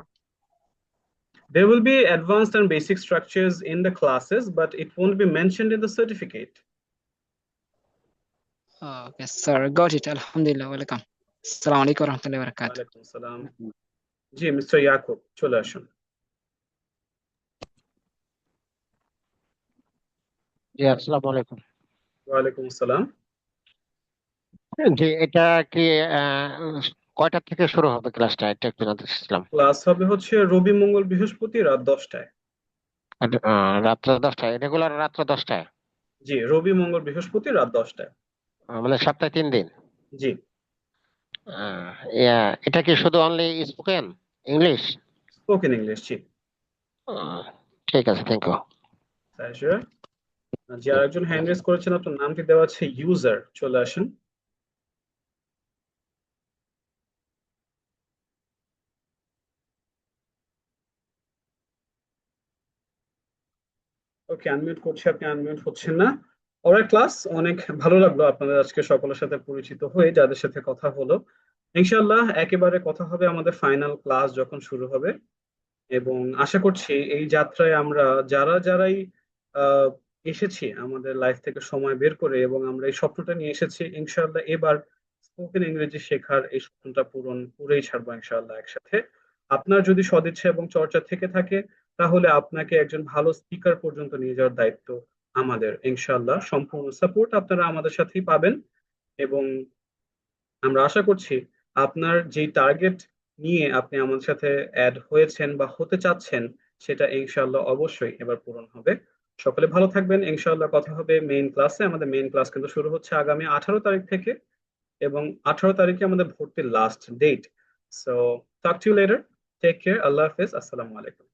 There will be advanced and basic structures in the classes, but it won't be mentioned in the certificate. Okay, sir, got it. Alhamdulillah, welcome. Assalamu alaikum warahmatullahi wabarakatuh. ওয়ালাইকুম আসসালাম। জি, mister Yakub, চলে আসুন। জি, আসসালামু আলাইকুম। ওয়ালাইকুম আসসালাম। জি, এটা কি কয়টা থেকে শুরু হবে ক্লাসটা, এটা একটু জানতে চাচ্ছিলাম। ক্লাস হবে হচ্ছে রবি মঙ্গল বৃহস্পতি রাত 10টায়। রাত্রে 10টায়, রেগুলার রাত্রে 10টায়? জি, রবি মঙ্গল বৃহস্পতি রাত 10টায়। মানে সপ্তাহে 3 দিন? জি। এটা কি শুধু only spoken English? Spoken English, জি। ঠিক আছে, থ্যাংক ইউ। প্লেজার। যে আরেকজন হ্যান্ড রেজ করেছেন, আপনার নামটি দেওয়া আছে ইউজার, চলে আসেন। ওকে, আনমিউট করছি, আপনি আনমিউট হচ্ছেন না। অলরাইট ক্লাস, অনেক ভালো লাগলো আপনাদের আজকে সকলের সাথে পরিচিত হয়ে, যাদের সাথে কথা হলো। ইনশাআল্লাহ একেবারে কথা হবে আমাদের ফাইনাল ক্লাস যখন শুরু হবে, এবং আশা করছি এই যাত্রায় আমরা যারাই এসেছি আমাদের লাইফ থেকে সময় বের করে, এবং আমরা এই স্বপ্নটা নিয়ে এসেছি, ইনশাআল্লাহ এবার স্পোকেন ইংরেজি শেখার এই স্বপ্নটা পূরণ করেই ছাড়বো ইনশাআল্লাহ একসাথে। আপনার যদি সদিচ্ছা এবং চর্চা থেকে থাকে, তাহলে আপনাকে একজন ভালো স্পিকার পর্যন্ত নিয়ে যাওয়ার দায়িত্ব আমাদের। ইনশাআল্লাহ সম্পূর্ণ সাপোর্ট আপনারা আমাদের সাথেই পাবেন, এবং আমরা আশা করছি আপনার যেই টার্গেট নিয়ে আপনি আমাদের সাথে অ্যাড হয়েছেন বা হতে চাচ্ছেন, সেটা ইনশাআল্লাহ অবশ্যই এবার পূরণ হবে। সকলে ভালো থাকবেন, ইনশাআল্লাহ কথা হবে মেইন ক্লাসে। আমাদের মেইন ক্লাস কিন্তু শুরু হচ্ছে আগামী 18 তারিখ থেকে। এবং 18 তারিখে আমাদের ভর্তির last date. So talk to you later, take care, আল্লাহ হাফেজ, আসসালামু আলাইকুম।